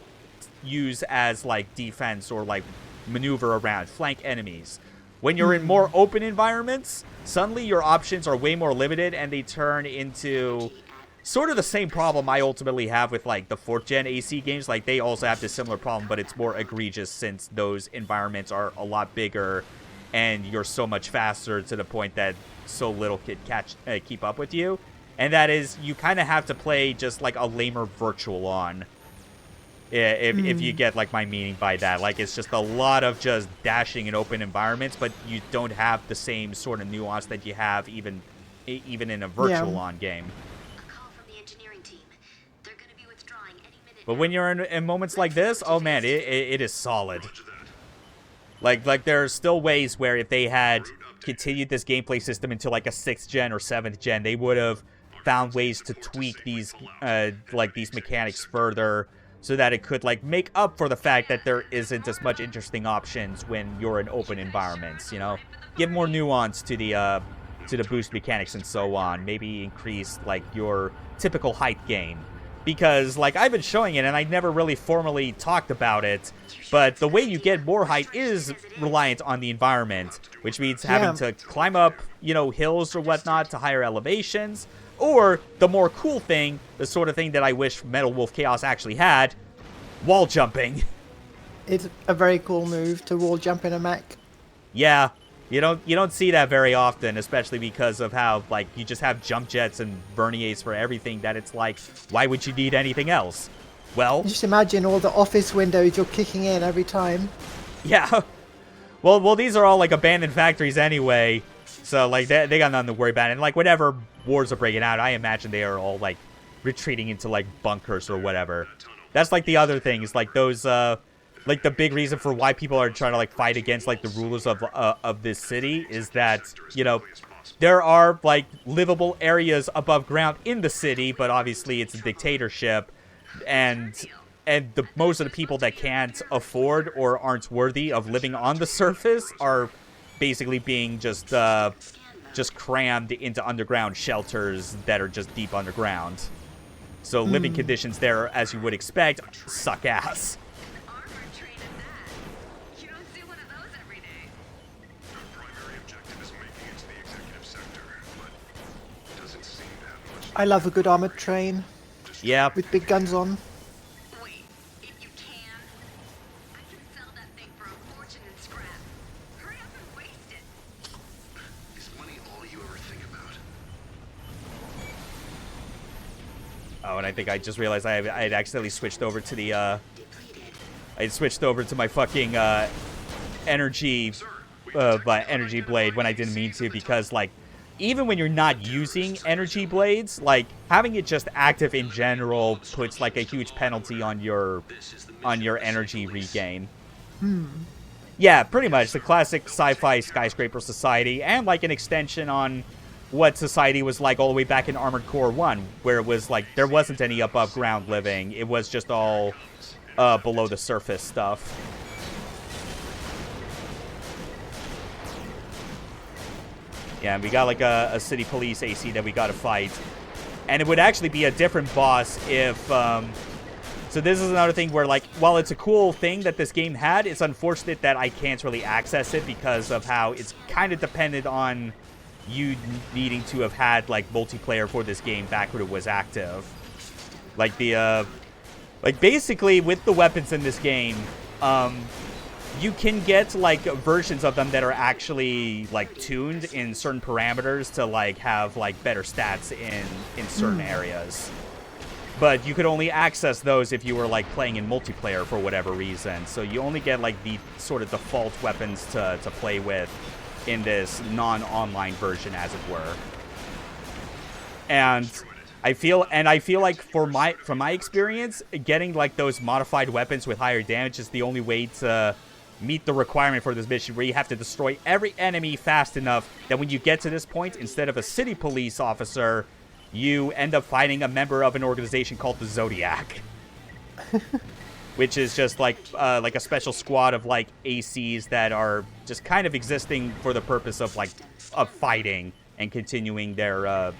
use as like defense or like maneuver around, flank enemies. When you're in more open environments, suddenly your options are way more limited and they turn into sort of the same problem I ultimately have with like the 4th gen AC games. Like they also have this similar problem, but it's more egregious since those environments are a lot bigger and you're so much faster to the point that so little can keep up with you. And that is, you kind of have to play just like a lamer virtual on. If you get, like, my meaning by that. Like, it's just a lot of just dashing in open environments, but you don't have the same sort of nuance that you have even in a virtual on game. A call from the engineering team. They're gonna be withdrawing any minute. But when you're in moments like this, oh man, it is solid. Like there's still ways where if they had continued this gameplay system into like a 6th gen or 7th gen, they would have found ways to tweak these these mechanics further, so that it could, like, make up for the fact that there isn't as much interesting options when you're in open environments, you know? Give more nuance to the boost mechanics and so on. Maybe increase, like, your typical height gain. Because, like, I've been showing it, and I never really formally talked about it, but the way you get more height is reliant on the environment, which means having to climb up, you know, hills or whatnot to higher elevations. Or, the more cool thing, the sort of thing that I wish Metal Wolf Chaos actually had, wall jumping. It's a very cool move to wall jump in a mech. Yeah, you don't see that very often, especially because of how, like, you just have jump jets and verniers for everything that it's like, why would you need anything else? Well, Just imagine all the office windows you're kicking in every time. yeah. Well, these are all, like, abandoned factories anyway, so, like, they got nothing to worry about. And, like, whenever wars are breaking out, I imagine they are all, like, retreating into, like, bunkers or whatever. That's, like, the other thing, is, like, those, like, the big reason for why people are trying to, like, fight against, like, the rulers of this city is that, you know, there are, like, livable areas above ground in the city, but obviously it's a dictatorship, and most of the people that can't afford or aren't worthy of living on the surface are basically being just crammed into underground shelters that are just deep underground. So living conditions there, as you would expect, suck ass. Armored train at that. You don't see one of those every day. Our primary objective is making it to the executive sector, but it doesn't seem to have much. I love a good armored train Yeah, with big guns on. Wait, if you can, I can sell that thing for a fortune in scrap. Hurry up and waste it. Is money all you ever think about? oh, and I think I just realized I had accidentally switched over to the, I had switched over to my fucking, energy blade when I didn't mean to, because, like, even when you're not using energy blades, like, having it just active in general puts, like, a huge penalty on your energy regain. Yeah, pretty much. The classic sci-fi skyscraper society, and, like, an extension on what society was like all the way back in Armored Core 1, where it was, like, there wasn't any above-ground living. It was just all below-the-surface stuff. Yeah, and we got like a city police AC that we got to fight. And it would actually be a different boss if... So this is another thing where, like, while it's a cool thing that this game had, it's unfortunate that I can't really access it because of how it's kind of dependent on you needing to have had, like, multiplayer for this game back when it was active. Like, basically, with the weapons in this game, you can get, like, versions of them that are actually, like, tuned in certain parameters to, like, have, like, better stats in certain areas. But you could only access those if you were, like, playing in multiplayer for whatever reason. So you only get, like, the sort of default weapons to play with in this non-online version, as it were. And I feel like from my experience, getting, like, those modified weapons with higher damage is the only way to meet the requirement for this mission, where you have to destroy every enemy fast enough that when you get to this point, instead of a city police officer, you end up fighting a member of an organization called the Zodiac. Which is just like a special squad of, like, ACs that are just kind of existing for the purpose of, like, of fighting and continuing their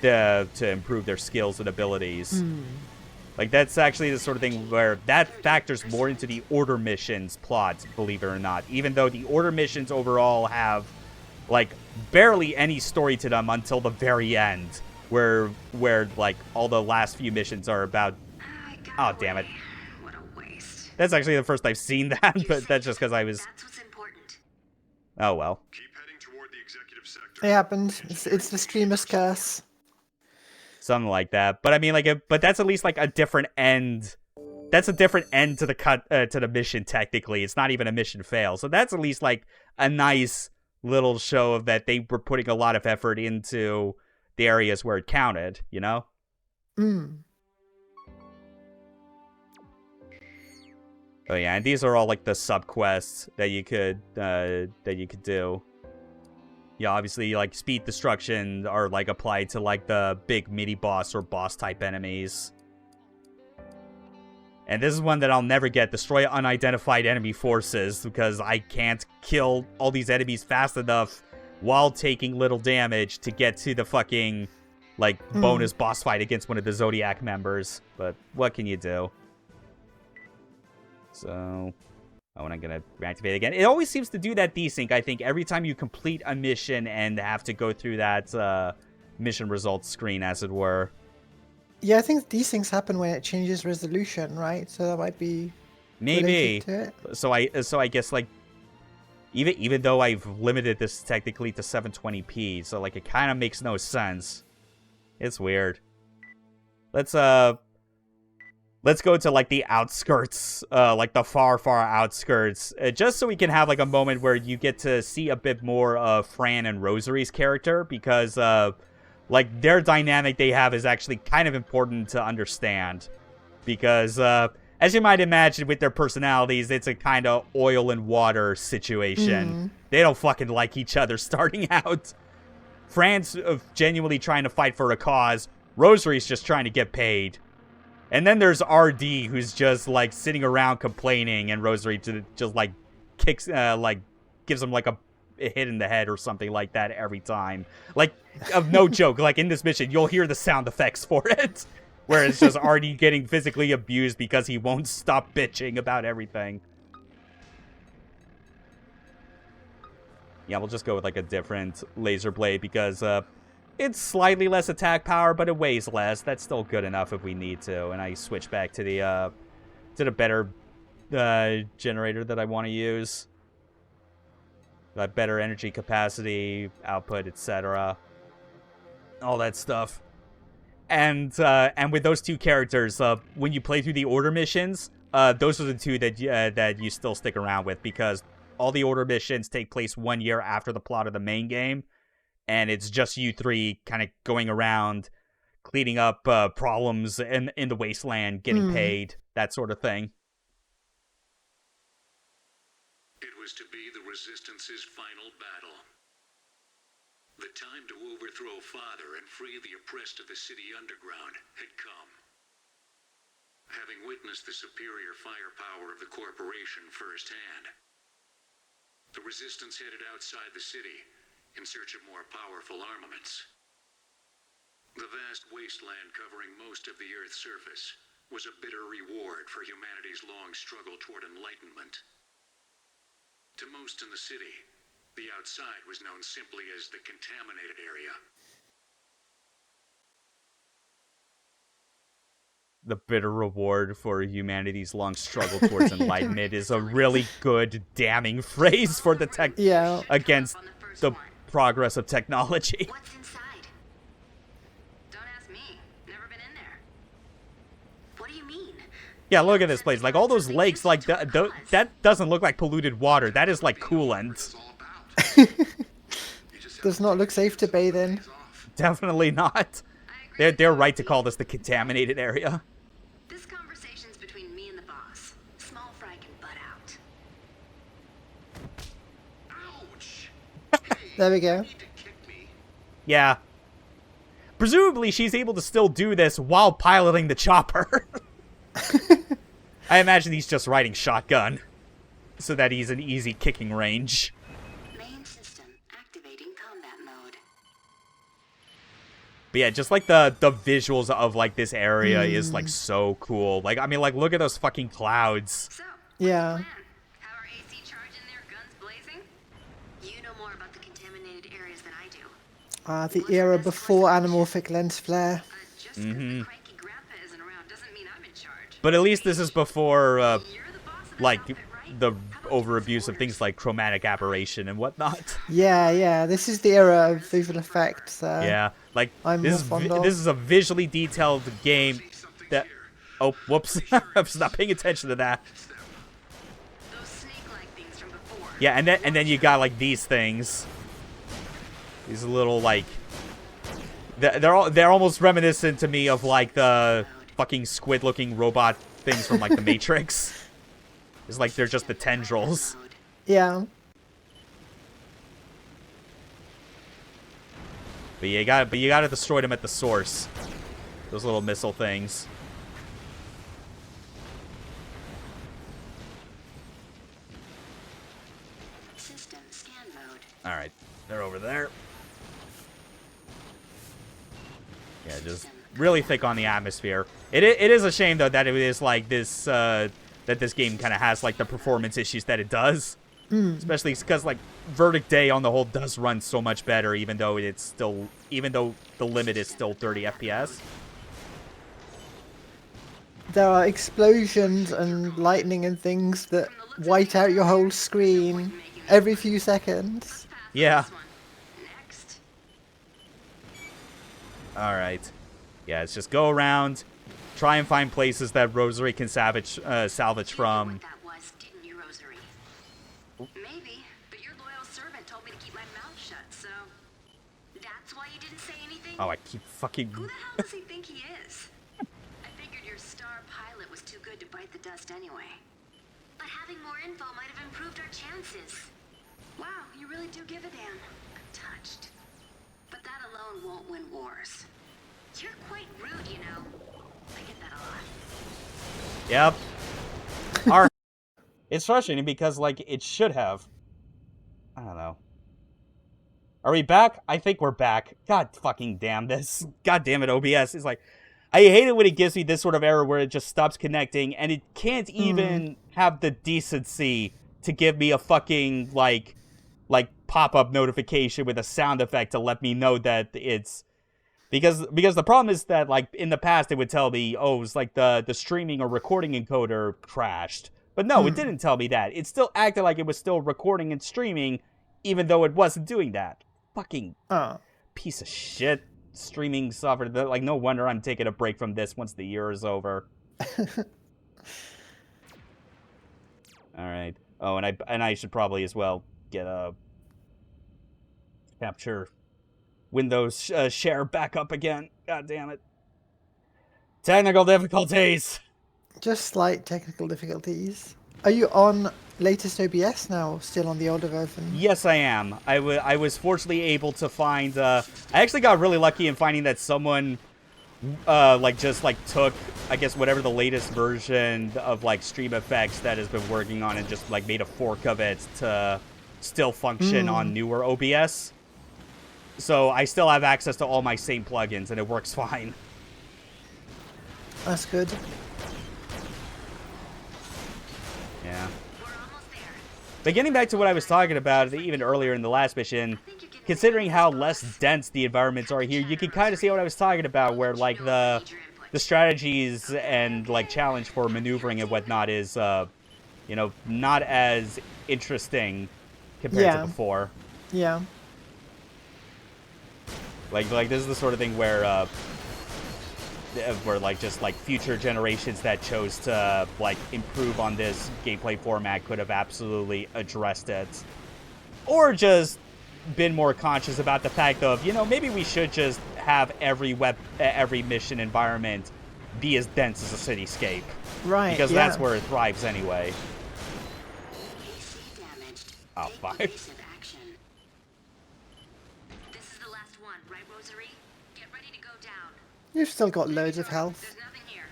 to improve their skills and abilities. Like, that's actually the sort of thing where that factors more into the Order missions plot, believe it or not. Even though the Order missions overall have, like, barely any story to them until the very end, where like, all the last few missions are about... Oh, damn it. What a waste. That's actually the first I've seen that, but that's just because I was... That's what's important. Oh, well. Keep heading toward the executive sector. It happens. It's the streamer's curse. Something like that. But I mean, like, but that's at least, like, a different end. That's a different end to the to the mission, technically. It's not even a mission fail. So that's at least, like, a nice little show of that they were putting a lot of effort into the areas where it counted, you know? Oh yeah, and these are all, like, the sub-quests that you could do. Yeah, obviously, like, speed destruction are, like, applied to, like, the big mini-boss or boss-type enemies. And this is one that I'll never get. Destroy unidentified enemy forces, because I can't kill all these enemies fast enough while taking little damage to get to the fucking, like, bonus boss fight against one of the Zodiac members. But what can you do? So... Oh, and I'm going to reactivate again. It always seems to do that desync, I think, every time you complete a mission and have to go through that mission results screen, as it were. Yeah, I think these things happen when it changes resolution, right? So that might be maybe. To it. So I guess, like, even though I've limited this technically to 720p, so, like, it kind of makes no sense. It's weird. Let's go to, like, the outskirts, like, the far, far outskirts, just so we can have, like, a moment where you get to see a bit more of Fran and Rosary's character, because, like, their dynamic they have is actually kind of important to understand, because, as you might imagine with their personalities, it's a kind of oil and water situation. They don't fucking like each other starting out. Fran's genuinely trying to fight for a cause, Rosary's just trying to get paid. And then there's RD, who's just, like, sitting around complaining, and Rosary just like, kicks, like, gives him, like, a hit in the head or something like that every time. Like, of no joke, like, in this mission, you'll hear the sound effects for it, where it's just RD getting physically abused because he won't stop bitching about everything. Yeah, we'll just go with, like, a different laser blade, because, it's slightly less attack power, but it weighs less. That's still good enough if we need to. And I switch back to the better generator that I want to use. Better energy capacity, output, etc. All that stuff. And with those two characters, when you play through the Order missions, those are the two that you still stick around with, because all the Order missions take place 1 year after the plot of the main game. And it's just you three kind of going around, cleaning up problems in the wasteland, getting paid, that sort of thing. It was to be the Resistance's final battle. The time to overthrow Father and free the oppressed of the city underground had come. Having witnessed the superior firepower of the corporation firsthand, the Resistance headed outside the city in search of more powerful armaments. The vast wasteland covering most of the Earth's surface was a bitter reward for humanity's long struggle toward enlightenment. To most in the city, the outside was known simply as the contaminated area. The bitter reward for humanity's long struggle towards enlightenment is a really good, damning phrase for the tech against the progress of technology. What's inside? Don't ask me. Never been in there. What do you mean? Yeah, look at this place. Like, all those lakes, like, that doesn't look like polluted water. That is, like, coolant. Does not look safe to bathe in. Definitely not. They're right to call this the contaminated area. This conversation's between me and the boss. Small fry can butt out. Ouch! There we go. You need to kick me. Yeah. Presumably, she's able to still do this while piloting the chopper. I imagine he's just riding shotgun, so that he's in easy kicking range. Main system activating combat mode. But yeah, just like the visuals of like this area is like so cool. Like, I mean, like, look at those fucking clouds. So, Yeah. plan. How are AC charging their guns blazing? You know more about the contaminated areas than I do. The era before anamorphic lens flare. Just 'cause the cranky grandpa isn't around doesn't mean I'm in charge. But at least this is before, You're the boss of the like, outfit, right? the How about over you abuse of orders? things like chromatic aberration and whatnot. Yeah. This is the era of visual effects. Yeah, like, I'm this more fond of. this is a visually detailed game that... Oh, whoops. I was not paying attention to that. Those snake-like things from before. Yeah, and then you got, like, these things. These little, like... They're almost reminiscent to me of, like, the fucking squid-looking robot things from, like, The Matrix. It's like they're just the tendrils. Mode. Yeah. But you gotta destroy them at the source. Those little missile things. System scan mode. Alright, they're over there. Yeah, just really thick on the atmosphere. It is a shame, though, that it is like this, that this game kind of has, like, the performance issues that it does. Especially because, like, Verdict Day on the whole does run so much better, even though the limit is still 30 FPS. There are explosions and lightning and things that white out your whole screen every few seconds. Yeah. This one. Next. Alright. Yeah, let's just go around, try and find places that Rosary can salvage from. What that was, didn't you, Rosary? Maybe, but your loyal servant told me to keep my mouth shut, so that's why you didn't say anything? Oh, I keep fucking... Who the hell does he think he is? I figured your star pilot was too good to bite the dust anyway. But having more info might have improved our chances. Wow, you really do give a damn. I'm touched. But that alone won't win wars. You're quite rude, you know. I get that a lot. Yep. It's frustrating because, like, it should have. I don't know. Are we back? I think we're back. God fucking damn this. God damn it, OBS. It's like, I hate it when it gives me this sort of error where it just stops connecting and it can't even have the decency to give me a fucking, like pop-up notification with a sound effect to let me know that it's... Because the problem is that, like, in the past it would tell me, oh, it's like the streaming or recording encoder crashed. But no, it didn't tell me that. It still acted like it was still recording and streaming, even though it wasn't doing that. Fucking piece of shit streaming software. Like, no wonder I'm taking a break from this once the year is over. Alright. Oh, and I should probably as well get a capture Windows share back up again. God damn it. Technical difficulties. Just slight technical difficulties. Are you on latest OBS now, or still on the older version? Yes, I am. I was fortunately able to find... I actually got really lucky in finding that someone, took, I guess, whatever the latest version of, like, Stream Effects that has been working on and just, like, made a fork of it to still function on newer OBS. So I still have access to all my same plugins, and it works fine. That's good. Yeah. We're almost there. But getting back to what I was talking about even earlier in the last mission, considering how less dense the environments are here, you can kind of see what I was talking about, where like the strategies and like challenge for maneuvering and whatnot is, you know, not as interesting compared to before. Yeah. Like this is the sort of thing where like just like future generations that chose to like improve on this gameplay format could have absolutely addressed it, or just been more conscious about the fact of, you know, maybe we should just have every mission environment be as dense as a cityscape, Right. because that's where it thrives anyway. AC damaged. Oh, Take fuck. evasive action. This is the last one, right, Rosary? Get ready to go down. You've still got loads of health. There's nothing here.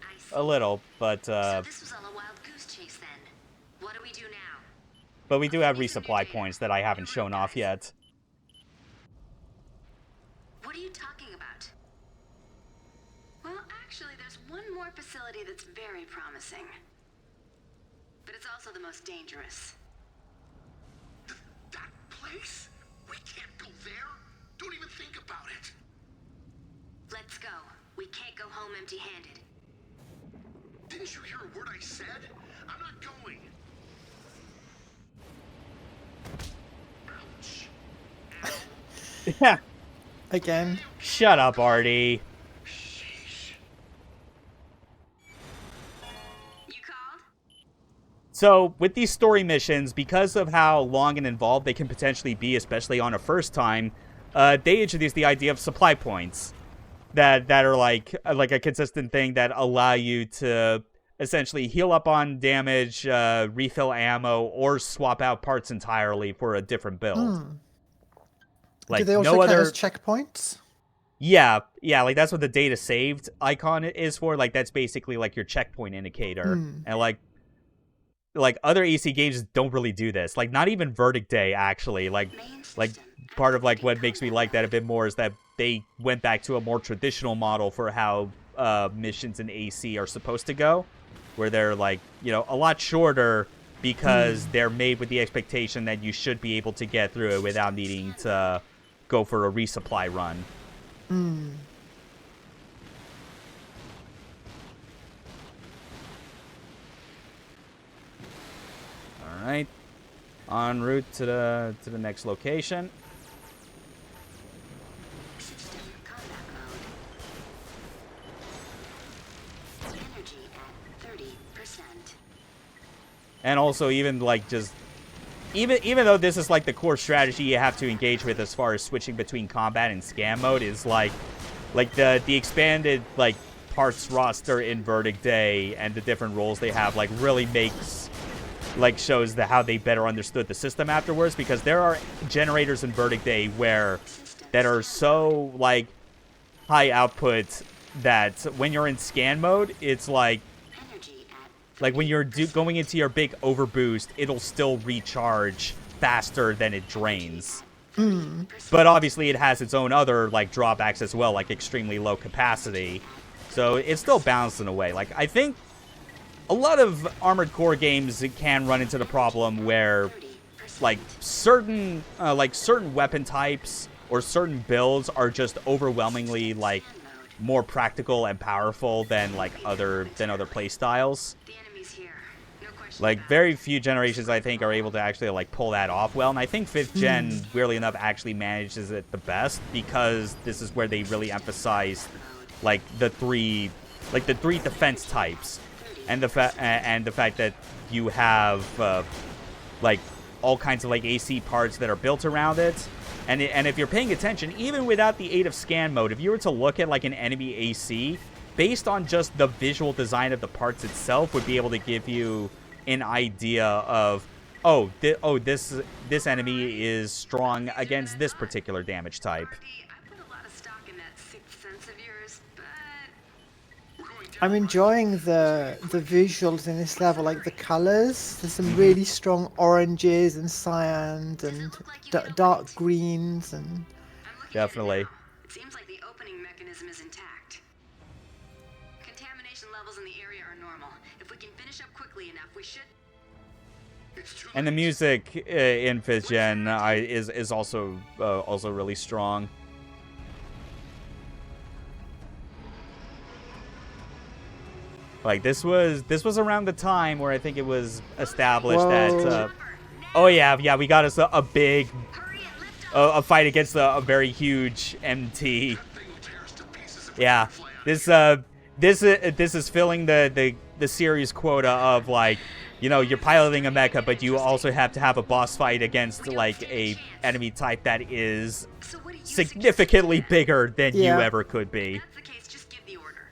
I see. A little, but So this was all a wild goose chase then. What do we do now? but we do have resupply points that I haven't shown off yet. What are you talking about? Well, actually, there's one more facility that's very promising. But it's also the most dangerous. That place? We can't go there. Don't even think about it. Let's go. We can't go home empty-handed. Didn't you hear a word I said? I'm not going. Ouch. Yeah. Again. Shut up, Artie. Sheesh. You called? So, with these story missions, because of how long and involved they can potentially be, especially on a first time, they introduced the idea of supply points that are like a consistent thing that allow you to essentially heal up on damage, refill ammo, or swap out parts entirely for a different build. Like, Do they also no count other as checkpoints? Yeah, like that's what the data saved icon is for. Like that's basically like your checkpoint indicator. And like other AC games don't really do this. Like not even Verdict Day actually. Like part of like what makes me like that a bit more is that they went back to a more traditional model for how missions in AC are supposed to go, where they're like, you know, a lot shorter because they're made with the expectation that you should be able to get through it without needing to go for a resupply run. All right, en route to the next location. System combat mode. Energy at 30%. And also even like just even though this is like the core strategy you have to engage with as far as switching between combat and scan mode is like the expanded like parts roster in Verdict Day and the different roles they have like really makes like shows how they better understood the system afterwards, because there are generators in Verdict Day that are so like high output that when you're in scan mode it's like when you're going into your big overboost, it'll still recharge faster than it drains. But obviously it has its own other like drawbacks as well, like extremely low capacity. So it's still balanced in a way. Like I think a lot of Armored Core games can run into the problem where like certain weapon types or certain builds are just overwhelmingly like more practical and powerful than like other play styles. The enemy's here. No question Like about very few generations I think are able to actually like pull that off well, and I think 5th gen weirdly enough actually manages it the best, because this is where they really emphasize like the three defense types, and the fact that you have like all kinds of like AC parts that are built around it. And if you're paying attention, even without the aid of scan mode, if you were to look at like an enemy AC, based on just the visual design of the parts itself, would be able to give you an idea of, this enemy is strong against this particular damage type. Artie, I put a lot of stock in that sixth sense of yours, but We're going I'm enjoying the visuals in this level, like the colors. There's some really strong oranges and cyans and dark greens and. I'm looking at it Definitely. now. It seems like the opening mechanism is intact. Contamination levels in the area are normal. If we can finish up quickly enough, we should. And the music in 5th Gen is also really strong. Like this was around the time where I think it was established that oh yeah, we got us a big a fight against a very huge MT. Yeah, this is filling the series quota of, like, you know, you're piloting a mecha, but you also have to have a boss fight against like a enemy type that is significantly bigger than you ever could be. If that's the case, just give the order.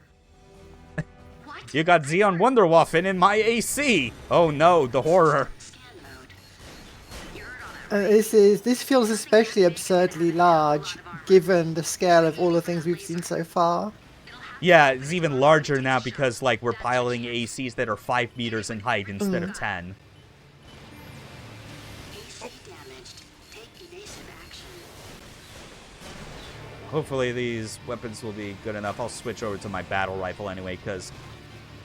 What? You got Xeon Wonderwaffen in my AC. Oh no, the horror. Scan mode. You heard all that. This feels especially absurdly large, given the scale of all the things we've seen so far. Yeah, it's even larger now because, like, we're piloting ACs that are 5 meters in height instead of 10. AC damaged. Take evasive action. Hopefully these weapons will be good enough. I'll switch over to my battle rifle anyway, because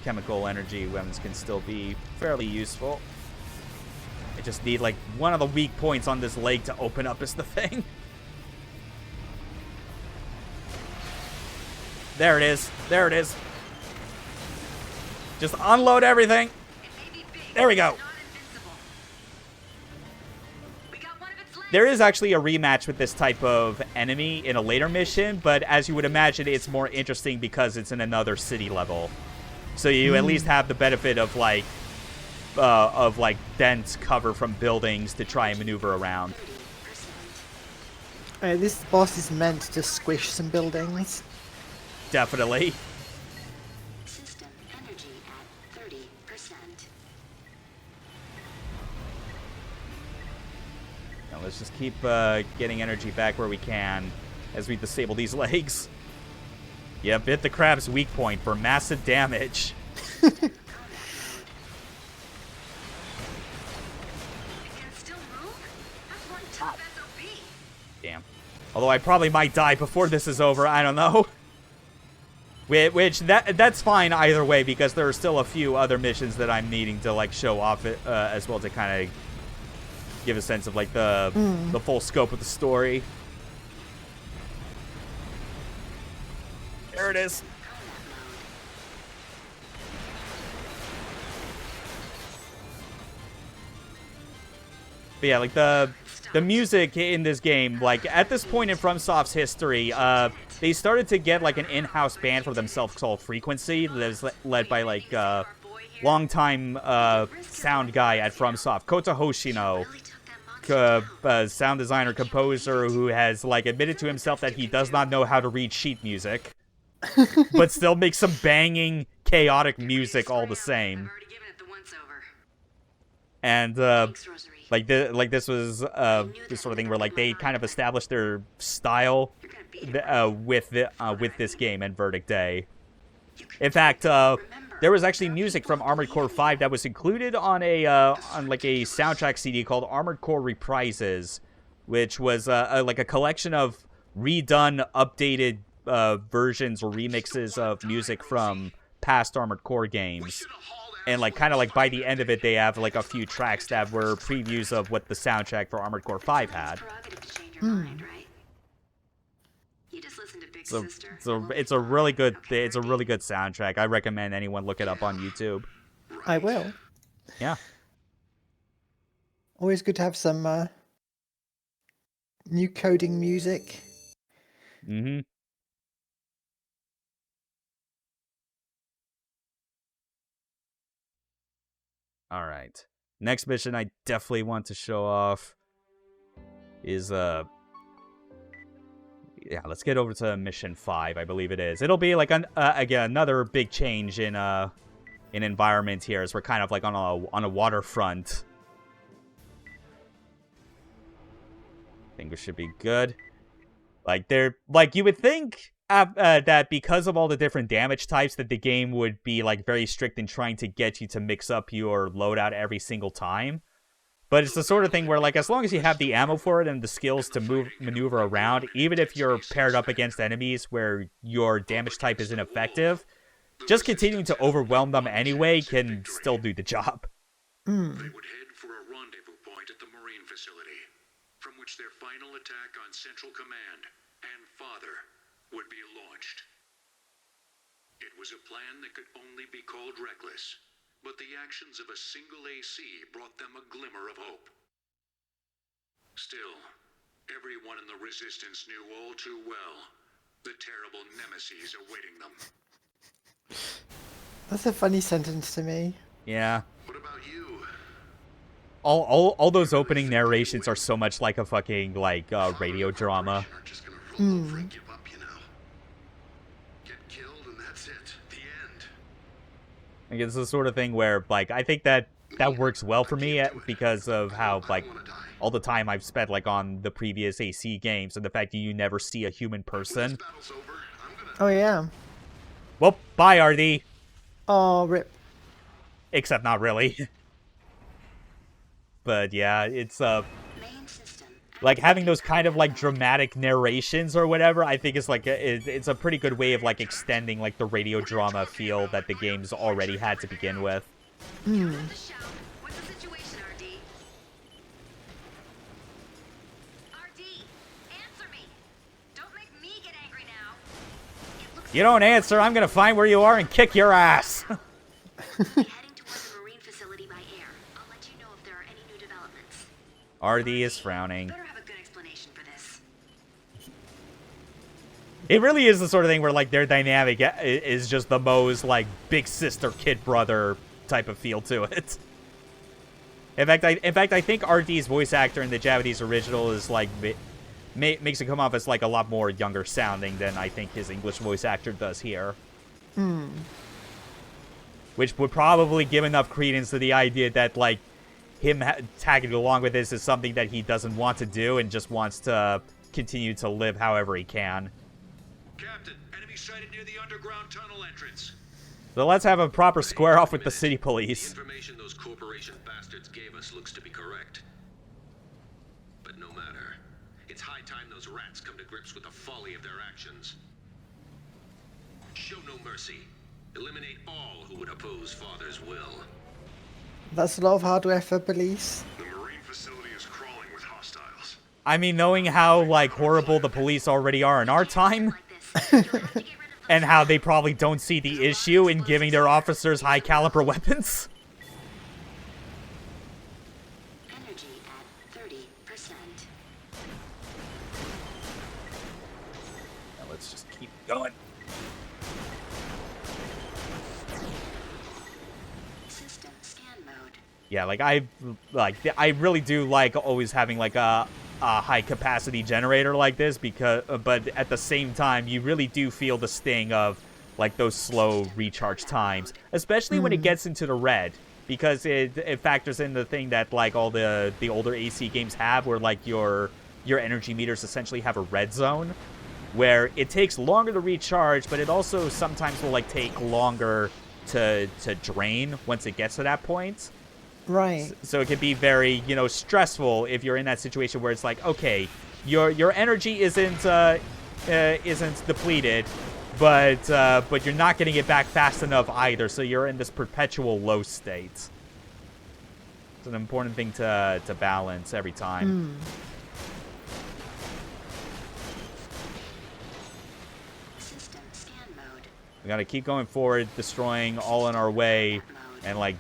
chemical energy weapons can still be fairly useful. I just need, like, one of the weak points on this leg to open up is the thing. There it is. There it is. Just unload everything. It may be big, There we go. but not invincible. We got one of its legs. There is actually a rematch with this type of enemy in a later mission, but as you would imagine, it's more interesting because it's in another city level. So you at least have the benefit of like dense cover from buildings to try and maneuver around. 30%. This boss is meant to squish some buildings. Definitely. System energy at 30%. Now let's just keep getting energy back where we can as we disable these legs. Yep, hit the crab's weak point for massive damage. It can still move? That's one tough SOB. Damn. Although I probably might die before this is over, I don't know. Which, that's fine either way, because there are still a few other missions that I'm needing to, like, show off it, as well, to kind of give a sense of, like, the full scope of the story. There it is. But yeah, like, the music in this game, like, at this point in FromSoft's history, they started to get, like, an in-house band for themselves called Frequency, that is led by, like, longtime sound guy at FromSoft, Kota Hoshino, sound designer, composer, who has, like, admitted to himself that he does not know how to read sheet music, but still makes some banging, chaotic music all the same. I've already given it the once-over. And, Thanks, Rosary. this was this sort of thing where, like, they kind of established their style with this game and Verdict Day. In fact, there was actually music from Armored Core 5 that was included on a like a soundtrack CD called Armored Core Reprises, which was like a collection of redone, updated versions or remixes of music from past Armored Core games. And, like, kind of like by the end of it, they have, like, a few tracks that were previews of what the soundtrack for Armored Core 5 had. Prerogative to change your mind, right? You just listen to Big So Sister. it's a really good soundtrack. I recommend anyone look it up on YouTube. I will. Yeah. Always good to have some new coding music. Mm-hmm. All right. Next mission I definitely want to show off is yeah, let's get over to mission 5, I believe it is. It'll be like again another big change in environment here, as we're kind of like on a waterfront. I think we should be good. Like you would think that because of all the different damage types, that the game would be like very strict in trying to get you to mix up your loadout every single time. But it's the sort of thing where, like, as long as you have the ammo for it and the skills to maneuver around, even if you're paired up against enemies where your damage type is ineffective, just continuing to overwhelm them anyway can still do the job. They would head for a rendezvous point at the Marine facility, from which their final attack on Central Command and Father would be launched. It was a plan that could only be called reckless, but the actions of a single AC brought them a glimmer of hope. Still, everyone in the Resistance knew all too well the terrible nemesis awaiting them. That's a funny sentence to me. Yeah. What about you? All those opening narrations are so much like a fucking, like, radio drama. Are just gonna roll over and give up, you know. Get killed and that's it. The end. Like, it's the sort of thing where, like, I think that works well for me because of how, like, all the time I've spent, like, on the previous AC games and the fact that you never see a human person. Oh yeah. Well, bye, RD. Oh, rip. Except not really. But yeah, it's, like, having those kind of, like, dramatic narrations or whatever, I think is, like, it's a pretty good way of, like, extending, like, the radio drama feel that the game's already had to begin with. What's the situation, RD? RD, answer me. Don't make me get angry now. It looks You don't answer, I'm gonna find where you are and kick your ass! like heading toward the Marine facility by air. I'll let you know if there are any new developments. RD is frowning. Better have a good explanation for this. It really is the sort of thing where, like, their dynamic is just the most, like, big sister, kid brother type of feel to it. In fact, I think RD's voice actor in the Japanese original is, like, makes it come off as, like, a lot more younger sounding than I think his English voice actor does here. Which would probably give enough credence to the idea that, like, him tagging along with this is something that he doesn't want to do and just wants to continue to live however he can. Captain, enemy sighted near the underground tunnel entrance. So let's have a proper square off with the city The police. information those corporation bastards gave us looks to be correct. But no matter. It's high time those rats come to grips with the folly of their actions. Show no mercy. Eliminate all who would oppose Father's will. That's a lot of hardware for police. The Marine facility is crawling with hostiles. I mean, knowing how, like, horrible the police already are in our time, Like this. You'll have to get rid of those and how they probably don't see the issue in giving their officers high-caliber weapons. energy at 30%. Now let's just keep going. System scan mode. Yeah, like, I really do like always having, like, a high-capacity generator like this, because, but at the same time, you really do feel the sting of, like, those slow recharge times, especially when it gets into the red, because it factors in the thing that, like, all the older AC games have, where, like, your energy meters essentially have a red zone, where it takes longer to recharge, but it also sometimes will, like, take longer to drain once it gets to that point. Right. So it can be very, you know, stressful if you're in that situation where it's like, okay, your energy isn't depleted, but you're not getting it back fast enough either. So you're in this perpetual low state. It's an important thing to balance every time. System scan mode. We gotta keep going forward, destroying all in our way, and, like,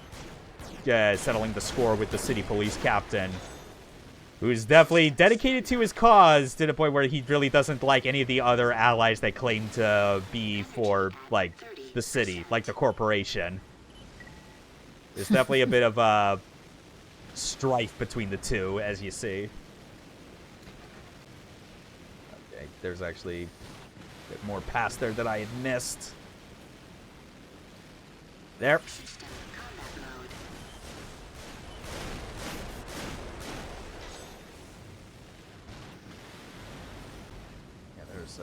settling the score with the city police captain, who's definitely dedicated to his cause to the point where he really doesn't like any of the other allies that claim to be for, like, the city, like the corporation. There's definitely a bit of strife between the two, as you see. Okay, there's actually a bit more past there that I had missed. There. System combat mode. Yeah, there's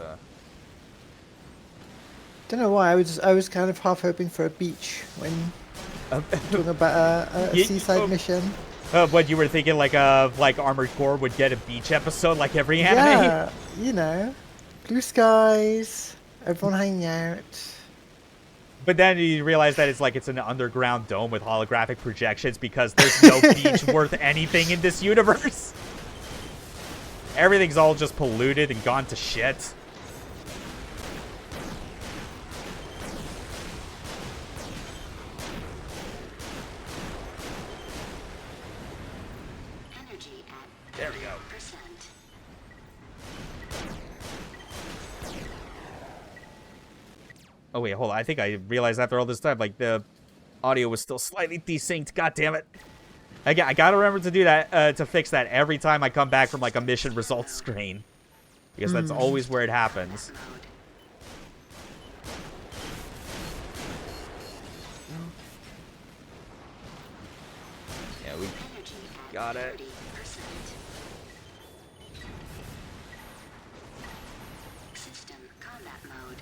Don't know why. I was kind of half hoping for a beach when talking about a seaside mission. What you were thinking, like Armored Core would get a beach episode like every anime? Yeah, you know, blue skies, everyone hanging out. But then you realize that it's an underground dome with holographic projections because there's no beach worth anything in this universe. Everything's all just polluted and gone to shit. Energy at There we go. 30%. Oh wait, hold on. I think I realized after all this time, like, the audio was still slightly desynced. God damn it. I gotta remember to do that, to fix that every time I come back from, like, a mission results screen. Because that's always where it happens. Yeah, we Energy at got it. 30%. System combat mode.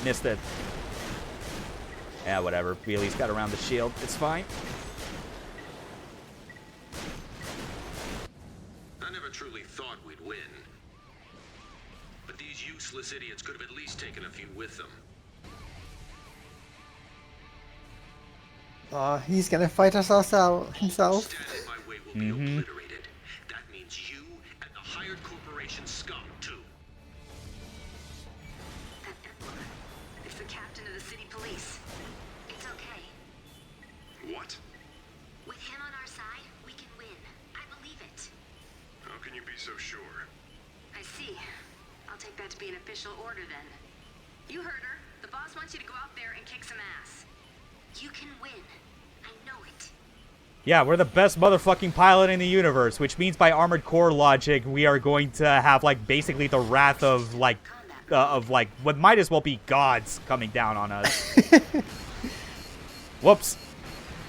Missed it. Yeah, whatever. We at least got around the shield. It's fine. I never truly thought we'd win. But these useless idiots could have at least taken a few with them. Oh, he's gonna fight us himself. Stand in my way will be obliterated. That means you and the hired corporation scum, too. It's the captain of the city police. It's okay. What? With him on our side, we can win. I believe it. How can you be so sure? I see. I'll take that to be an official order then. You heard her. The boss wants you to go out there and kick some ass. You can win. I know it. Yeah, we're the best motherfucking pilot in the universe, which means by Armored Core logic, we are going to have, like, basically the wrath of, like, what might as well be gods coming down on us. Whoops.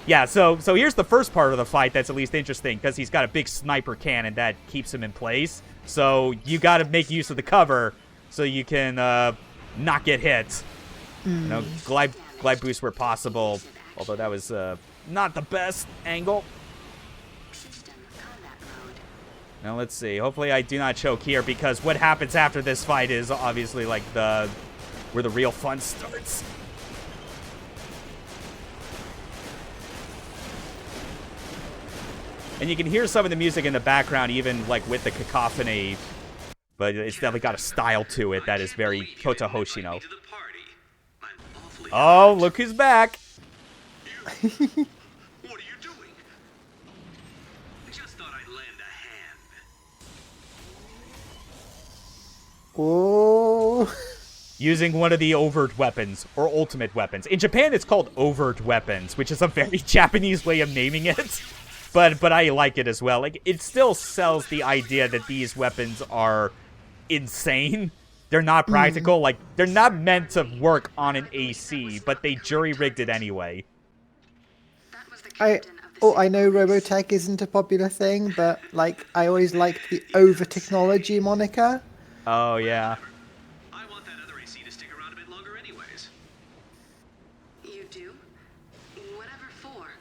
Yeah, so here's the first part of the fight that's at least interesting, because he's got a big sniper cannon that keeps him in place. So you got to make use of the cover so you can not get hit. You know, glide boost where possible, although that was not the best angle. System combat mode. Now let's see. Hopefully I do not choke here, because what happens after this fight is obviously like where the real fun starts. And you can hear some of the music in the background, even like with the cacophony, but it's definitely got a style to it that is very Kota Hoshino. To the party. I'm awfully Oh, look who's back! What are you doing? Just thought I'd lend a hand. Oh. Using one of the overt weapons, or ultimate weapons. In Japan, it's called overt weapons, which is a very Japanese way of naming it. But I like it as well. Like, it still sells the idea that these weapons are insane. They're not practical. Like, they're not meant to work on an AC, but they jury-rigged it anyway. That was the captain of the I know Robotech isn't a popular thing, but like I always liked the over technology moniker. Oh, yeah. I want that other AC to stick around a bit longer anyways. You do? Whatever for.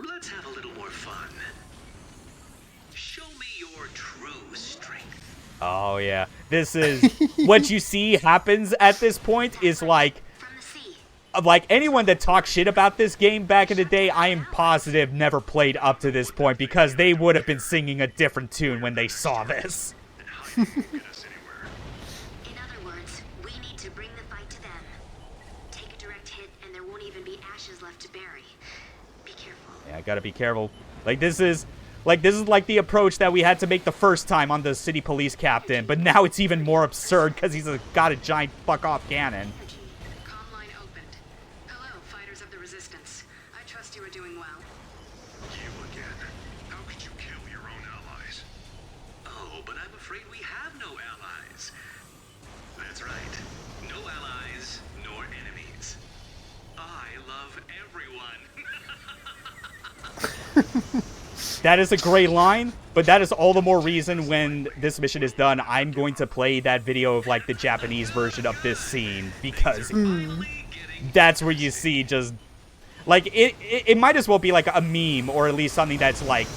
Let's have a little more fun. Show me your true strength. Oh, yeah. This is... what you see happens at this point is, like... From the sea. Like, anyone that talks shit about this game back in the day, I am positive never played up to this point, because they would have been singing a different tune when they saw this. And how do you get us anywhere? In other words, we need to bring the fight to them. Take a direct hit and there won't even be ashes left to bury. Be careful. Yeah, I gotta be careful. This is like the approach that we had to make the first time on the city police captain, but now it's even more absurd because he's got a giant fuck-off cannon. Energy. Comm line opened. Hello, fighters of the resistance. I trust you are doing well. You again. How could you kill your own allies? Oh, but I'm afraid we have no allies. That's right. No allies, nor enemies. I love everyone. That is a great line, but that is all the more reason when this mission is done, I'm going to play that video of, like, the Japanese version of this scene, because that's where you see just, like, it might as well be, like, a meme, or at least something that's, like,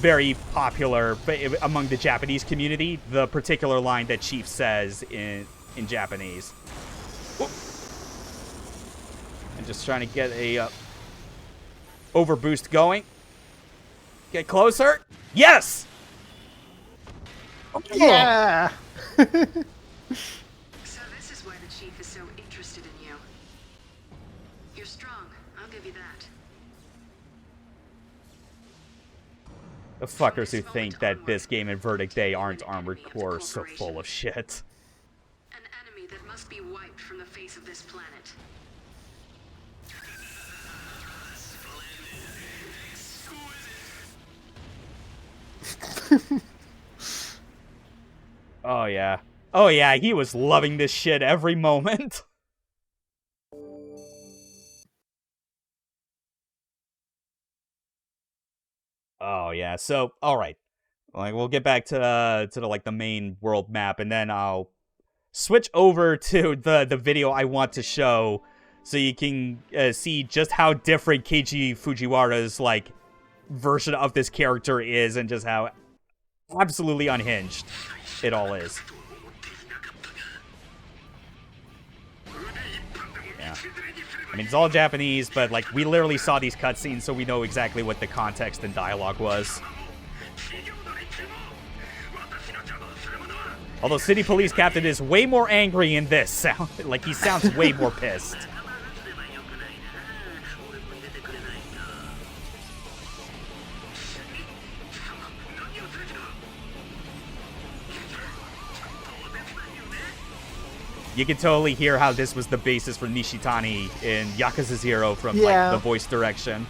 very popular among the Japanese community, the particular line that Chief says in Japanese. Whoop. I'm just trying to get a overboost going. Get closer. Yes! Yeah! So this is why the chief is so interested in you. You're strong, I'll give you that. The fuckers who think that this game and Verdict Day aren't Armored Core are so full of shit. An enemy that must be wiped from the face of this planet. Oh yeah. Oh yeah, he was loving this shit every moment. Oh yeah, so alright. Like we'll get back to the main world map, and then I'll switch over to the video I want to show so you can see just how different Keiji Fujiwara's like version of this character is, and just how absolutely unhinged it all is. Yeah. I mean, it's all Japanese, but, like, we literally saw these cutscenes, so we know exactly what the context and dialogue was. Although City Police Captain is way more angry in this. Like, he sounds way more pissed. You can totally hear how this was the basis for Nishitani in Yakuza 0 from, like, the voice direction.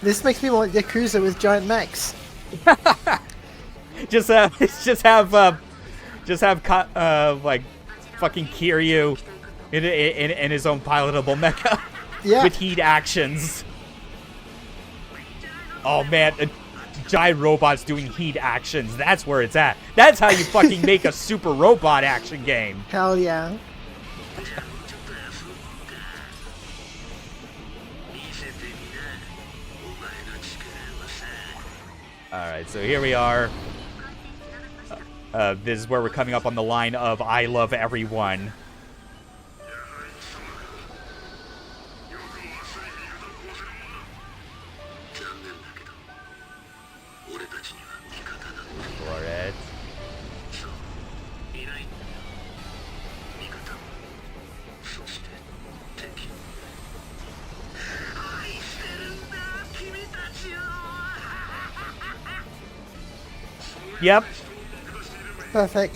This makes me want Yakuza with giant mechs. just have like fucking Kiryu in his own pilotable mecha. Yeah. With heat actions. Oh man, giant robots doing heat actions. That's where it's at. That's how you fucking make a super robot action game. Hell yeah. Alright, so here we are. This is where we're coming up on the line of I love everyone. Yep. Perfect.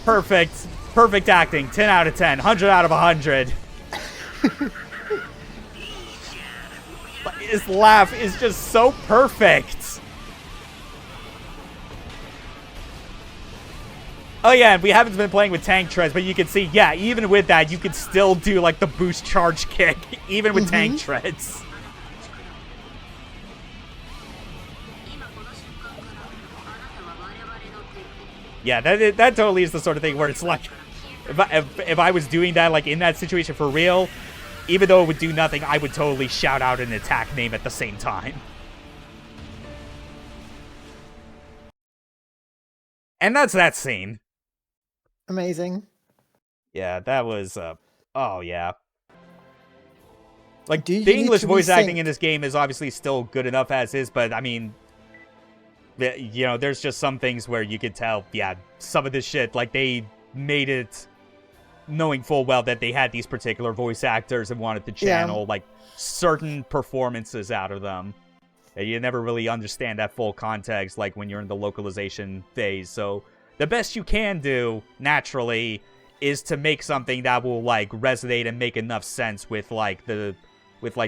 Perfect. Perfect acting. 10 out of 10. 100 out of 100. His laugh is just so perfect. Oh yeah, and we haven't been playing with tank treads, but you can see, yeah, even with that, you can still do, like, the boost charge kick, even with tank treads. Yeah, that totally is the sort of thing where it's like, if I was doing that, like, in that situation for real, even though it would do nothing, I would totally shout out an attack name at the same time. And that's that scene. Amazing. Yeah, that was, oh yeah. Like, Do you the need English to voice acting resync? in this game is obviously still good enough as is, but I mean, you know, there's just some things where you could tell, yeah, some of this shit, like, they made it knowing full well that they had these particular voice actors and wanted to channel, like, certain performances out of them. And you never really understand that full context, like, when you're in the localization phase, so the best you can do, naturally, is to make something that will, like, resonate and make enough sense with, like, the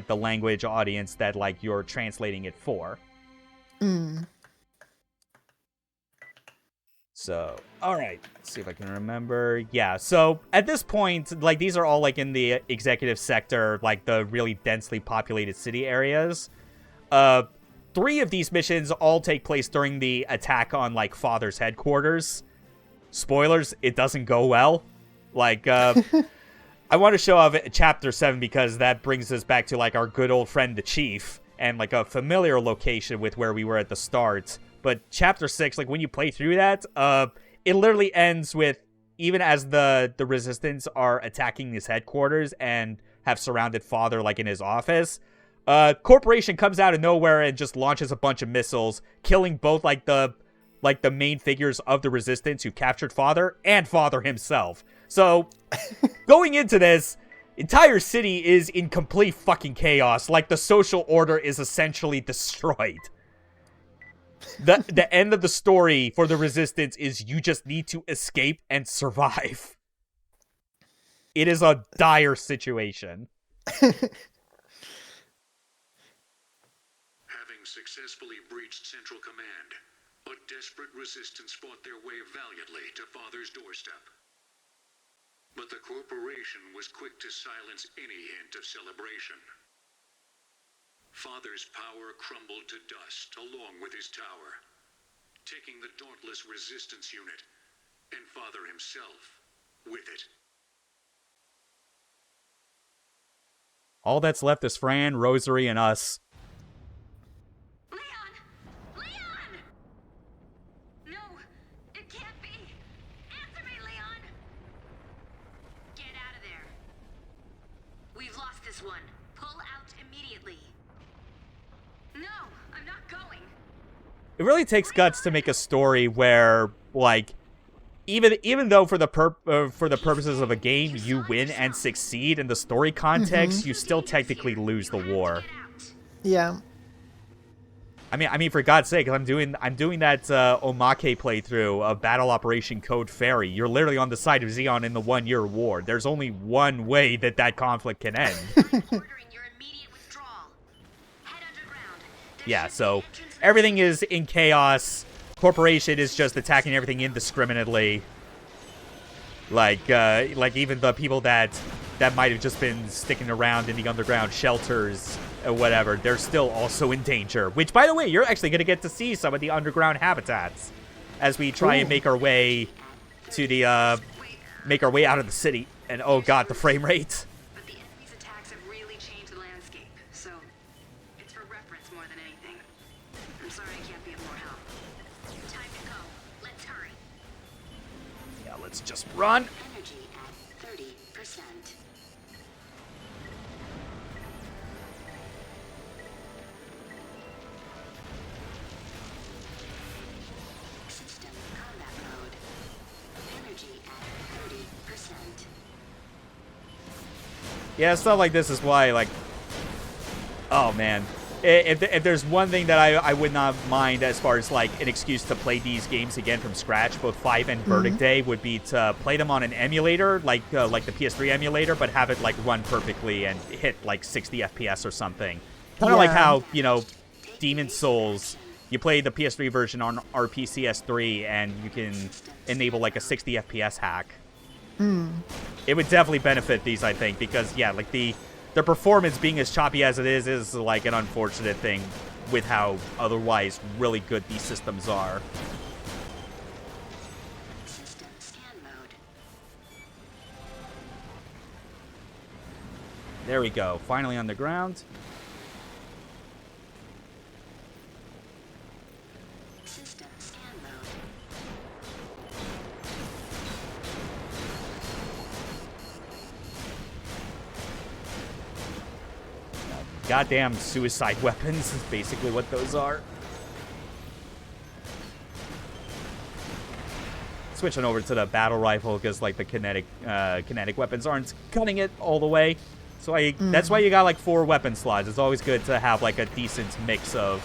language audience that, like, you're translating it for. So, all right, let's see if I can remember. Yeah, so at this point, like, these are all, like, in the executive sector, like, the really densely populated city areas. 3 of these missions all take place during the attack on, like, Father's headquarters. Spoilers, it doesn't go well. Like, I want to show off Chapter 7 because that brings us back to, like, our good old friend, the Chief, and, like, a familiar location with where we were at the start. But Chapter 6, like, when you play through that, it literally ends with, even as the Resistance are attacking his headquarters and have surrounded Father, like, in his office, Corporation comes out of nowhere and just launches a bunch of missiles, killing both, like, the main figures of the Resistance who captured Father and Father himself. So, going into this, entire city is in complete fucking chaos. Like, the social order is essentially destroyed. The end of the story for the Resistance is you just need to escape and survive. It is a dire situation. Having successfully breached Central Command, a desperate Resistance fought their way valiantly to Father's doorstep. But the Corporation was quick to silence any hint of celebration. Father's power crumbled to dust along with his tower, taking the dauntless Resistance unit, and Father himself, with it. All that's left is Fran, Rosary, and us. Leon! Leon! No, it can't be. Answer me, Leon! Get out of there. We've lost this one. Pull out immediately. No, I'm not going. It really takes guts to make a story where, like, even though for the purposes of a game you win and succeed in the story context, you still technically lose the war. Yeah. I mean, for God's sake, I'm doing that Omake playthrough of Battle Operation Code Fairy. You're literally on the side of Xeon in the 1-year war. There's only one way that conflict can end. Yeah, so everything is in chaos. Corporation is just attacking everything indiscriminately. Like even the people that might have just been sticking around in the underground shelters or whatever, they're still also in danger. Which, by the way, you're actually going to get to see some of the underground habitats as we try and make our way to the out of the city. And oh god, the frame rate. But the enemy's attacks have really changed the landscape, so it's for reference more than anything. I'm sorry I can't be of more help. Time to go. Let's hurry. Yeah, let's just run. Energy at 30%. System combat mode. Energy at 30%. Yeah, stuff like this is why, like, oh man, if there's one thing that I would not mind as far as like an excuse to play these games again from scratch, both 5 and Verdict Day, would be to play them on an emulator, like the PS3 emulator, but have it like run perfectly and hit like 60 FPS or something. Kind of like how, you know, Demon's Souls, you play the PS3 version on RPCS3 and you can enable like a 60 FPS hack. It would definitely benefit these, I think, because yeah, like the performance being as choppy as it is like an unfortunate thing with how otherwise really good these systems are. System scan mode. There we go. Finally on the ground. System scan mode. Goddamn suicide weapons is basically what those are. Switching over to the battle rifle because like the kinetic weapons aren't cutting it all the way. So that's why you got like 4 weapon slots. It's always good to have like a decent mix of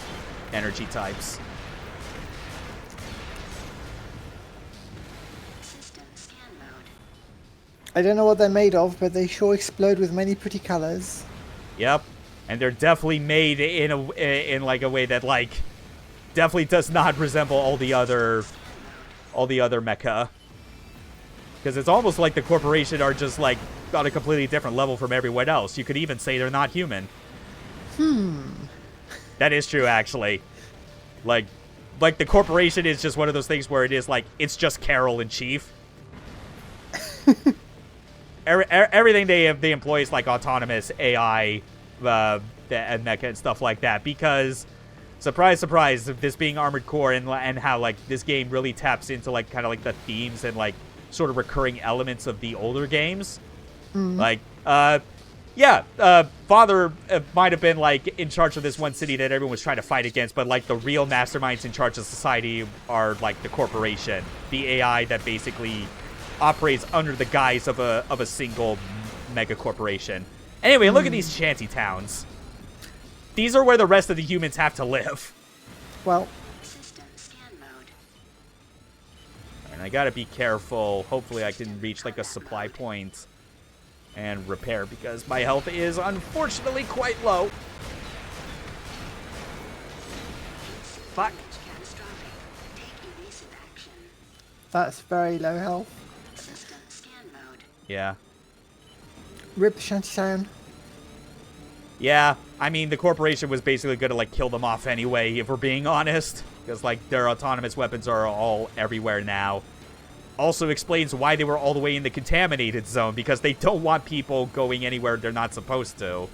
energy types. System scan mode. I don't know what they're made of, but they sure explode with many pretty colors. Yep. And they're definitely made in like a way that like definitely does not resemble all the other all the other mecha. Because it's almost like the corporation are just, like, on a completely different level from everyone else. You could even say they're not human. That is true, actually. Like the corporation is just one of those things where it is, like, it's just Carol in chief. Everything they employ is, like, autonomous AI and mecha and stuff like that. Because, surprise, surprise, this being Armored Core and how, like, this game really taps into, like, kind of, like, the themes and, like, sort of recurring elements of the older games. Like, Father might have been, like, in charge of this one city that everyone was trying to fight against, but, like, the real masterminds in charge of society are, like, the corporation. The AI that basically operates under the guise of a single mega corporation. Anyway, look at these shanty towns. These are where the rest of the humans have to live. Well, System scan mode. And I gotta be careful. Hopefully I can reach, like, a supply point and repair, because my health is unfortunately quite low. Fuck. Catastrophic. Take evasive action. that's very low health. System scan mode. Yeah. Rip Shantytown. Yeah, I mean, the corporation was basically gonna, like, kill them off anyway, if we're being honest. Because, like, their autonomous weapons are all everywhere now. Also explains why they were all the way in the contaminated zone, because they don't want people going anywhere they're not supposed to.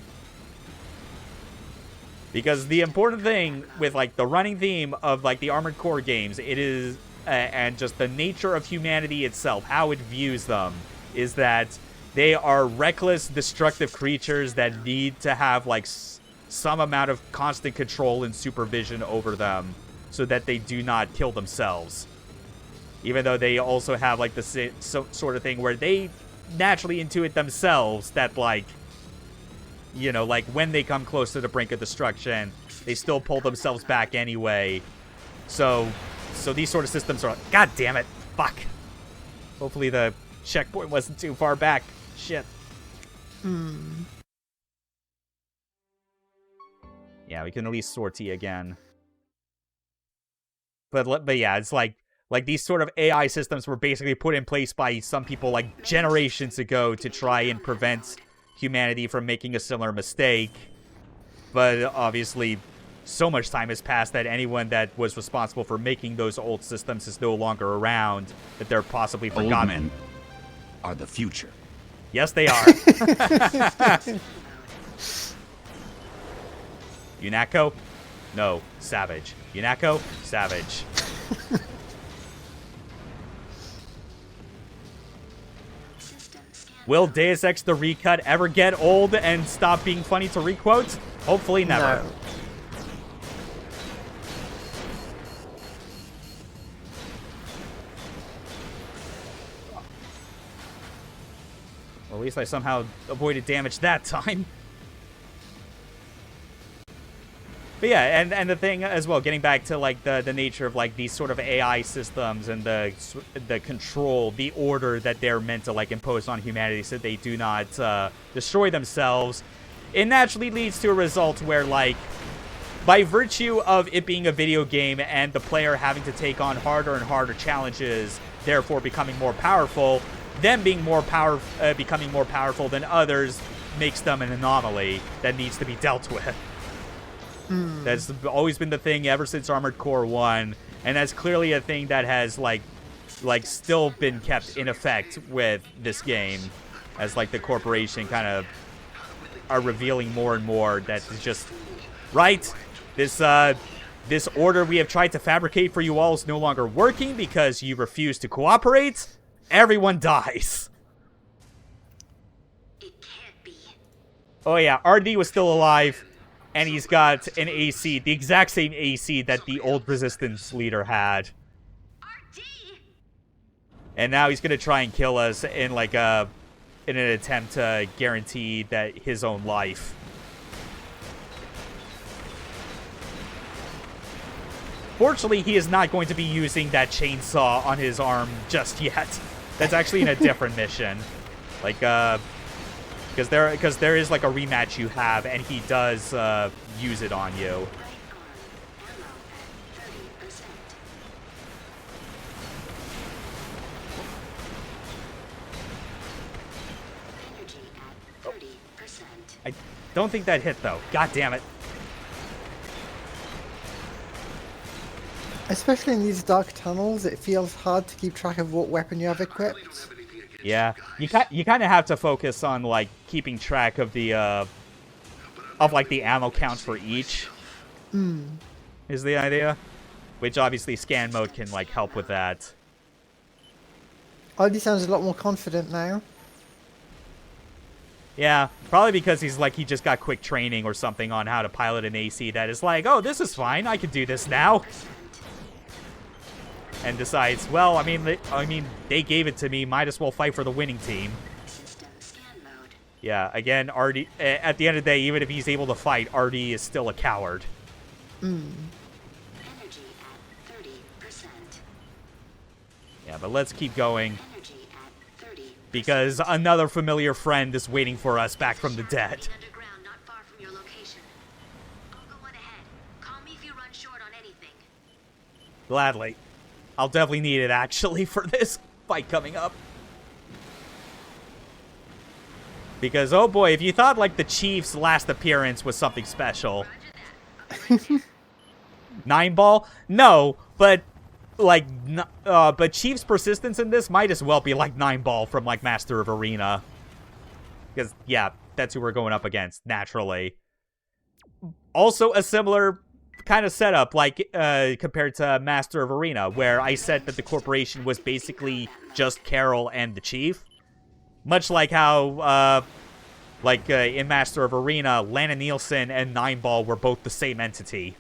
Because the important thing with, like, the running theme of, like, the Armored Core games, it is, and just the nature of humanity itself, how it views them, is that they are reckless, destructive creatures that need to have, like, some amount of constant control and supervision over them so that they do not kill themselves. Even though they also have, like, the sort of thing where they naturally intuit themselves that, like, you know, like, when they come close to the brink of destruction, they still pull themselves back anyway. So these sort of systems are... God damn it. Fuck. Hopefully the checkpoint wasn't too far back. Shit. Yeah, we can at least sortie again. But yeah, it's like these sort of AI systems were basically put in place by some people, like, generations ago to try and prevent humanity from making a similar mistake. But obviously, so much time has passed that anyone that was responsible for making those old systems is no longer around, that they're possibly Old forgotten. men are the future. Yes, they are. Unako? No, Savage. Unako? Savage. System scan. Will Deus Ex the Recut ever get old and stop being funny to requote? Hopefully never. No. Well, at least I somehow avoided damage that time. But yeah, and the thing as well, getting back to, like, the nature of, like, these sort of AI systems and the control, the order that they're meant to, like, impose on humanity so they do not destroy themselves, it naturally leads to a result where, like, by virtue of it being a video game and the player having to take on harder and harder challenges, therefore becoming more powerful, them being becoming more powerful than others makes them an anomaly that needs to be dealt with. That's always been the thing ever since Armored Core 1, and that's clearly a thing that has, like still been kept in effect with this game, as, like, the corporation kind of are revealing more and more that it's just, right, this order we have tried to fabricate for you all is no longer working because you refuse to cooperate. Everyone dies. It can't be. Oh yeah, RD was still alive. And he's got an AC, the exact same AC that the old Resistance leader had. RD! And now he's gonna try and kill us in, like, in an attempt to guarantee that his own life. Fortunately, he is not going to be using that chainsaw on his arm just yet. That's actually in a different mission. Like, because there is, like, a rematch you have, and he does use it on you. Right arm. Ammo at 30%. I don't think that hit, though. God damn it. Especially in these dark tunnels, it feels hard to keep track of what weapon you have equipped. Yeah, you kind of have to focus on, like, keeping track of the, like, the ammo count for each. Is the idea. Which, obviously, scan mode can, like, help with that. Artie sounds a lot more confident now. Yeah, probably because he just got quick training or something on how to pilot an AC that is like, oh, this is fine, I can do this now. And decides, well, I mean, they gave it to me, might as well fight for the winning team. System scan mode. Yeah, again, Artie, at the end of the day, even if he's able to fight, Artie is still a coward. Energy at 30%. Yeah, but let's keep going, Energy at 30%. because another familiar friend is waiting for us back from the dead. Underground, not far from your location. I'll go on ahead. Call me if you run short on anything. Gladly. I'll definitely need it, actually, for this fight coming up. Because, oh boy, if you thought, like, the Chief's last appearance was something special. Nine Ball? No, but, like, but Chief's persistence in this might as well be like Nine Ball from, like, Master of Arena. Because, yeah, that's who we're going up against, naturally. Also, a similar kind of setup, like, compared to Master of Arena, where I said that the corporation was basically just Carol and the Chief. Much like how, in Master of Arena, Lana Nielsen and Nine Ball were both the same entity.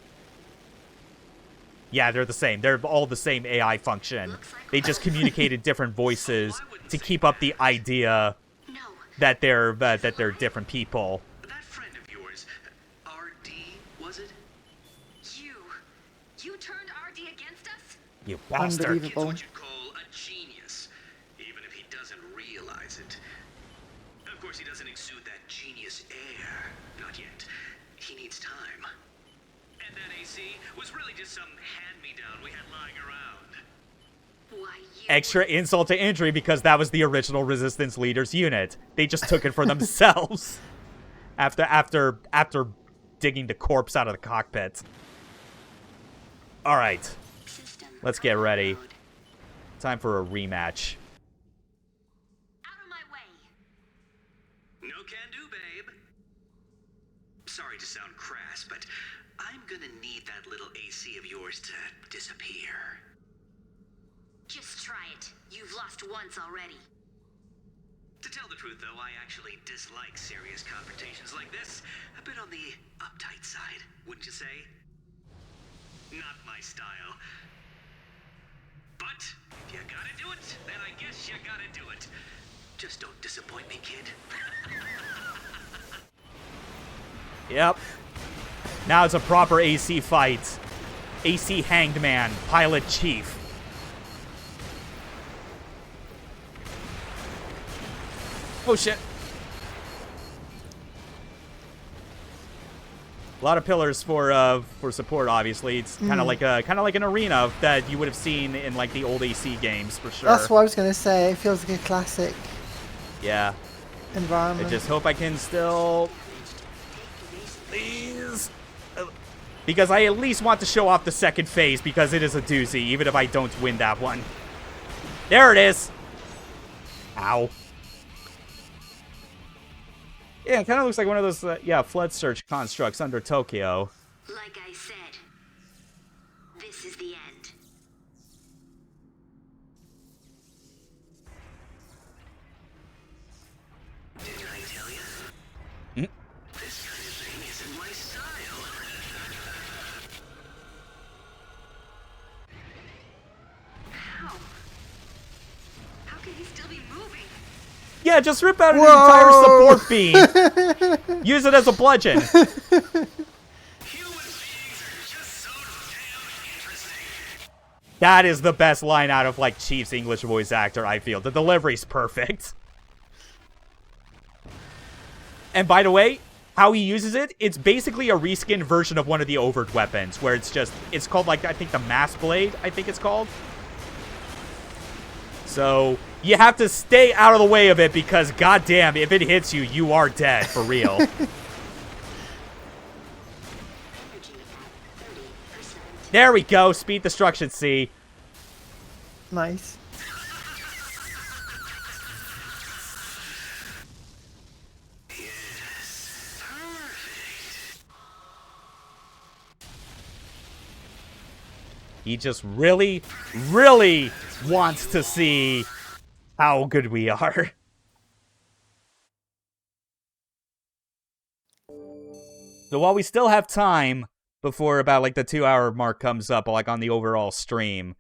Yeah, they're the same. They're all the same AI function. They just communicated different voices to keep up the idea that they're different people. That friend of yours, RD, was it? You turned RD against us? You bastard. Kid's what you'd call a genius, even if he doesn't realize it. Of course, he doesn't exude that genius air. Not yet. He needs time. And that AC was really just some hand-me-down we had lying around. Why, Extra insult to injury because that was the original Resistance Leaders unit. They just took it for themselves. After digging the corpse out of the cockpit. Alright. Let's get ready. Time for a rematch. Out of my way. No can do, babe. Sorry to sound crass, but I'm gonna need that little AC of yours to disappear. Just try it. You've lost once already. To tell the truth, though, I actually dislike serious confrontations like this. A bit on the uptight side, wouldn't you say? Not my style. But if you gotta do it, then I guess you gotta do it. Just don't disappoint me, kid. Yep. Now it's a proper AC fight. AC Hanged Man, Pilot Chief. Oh shit. A lot of pillars for support. Obviously, it's kind of like an arena that you would have seen in like the old AC games for sure. That's what I was gonna say. It feels like a classic Yeah. environment. I just hope I can still, please, because I at least want to show off the second phase because it is a doozy, even if I don't win that one. There it is. Ow. Yeah, it kind of looks like one of those, flood surge constructs under Tokyo. Like I said, this is the end. Didn't I tell you? This kind of thing isn't my style. How can he still be moving? Yeah, just rip out an Whoa. entire support beam. Use it as a bludgeon. Human beings are just so damn interesting. That is the best line out of, like, Chief's English voice actor, I feel. The delivery's perfect. And by the way, how he uses it, it's basically a reskinned version of one of the overt weapons, where it's called, like, I think the Mass Blade, I think it's called. So, You have to stay out of the way of it because, goddamn, if it hits you, you are dead for real. Energy at 30%. There we go. Speed destruction, C. Nice. He just really, really wants to see how good we are. So while we still have time before about like the 2-hour mark comes up, like on the overall stream,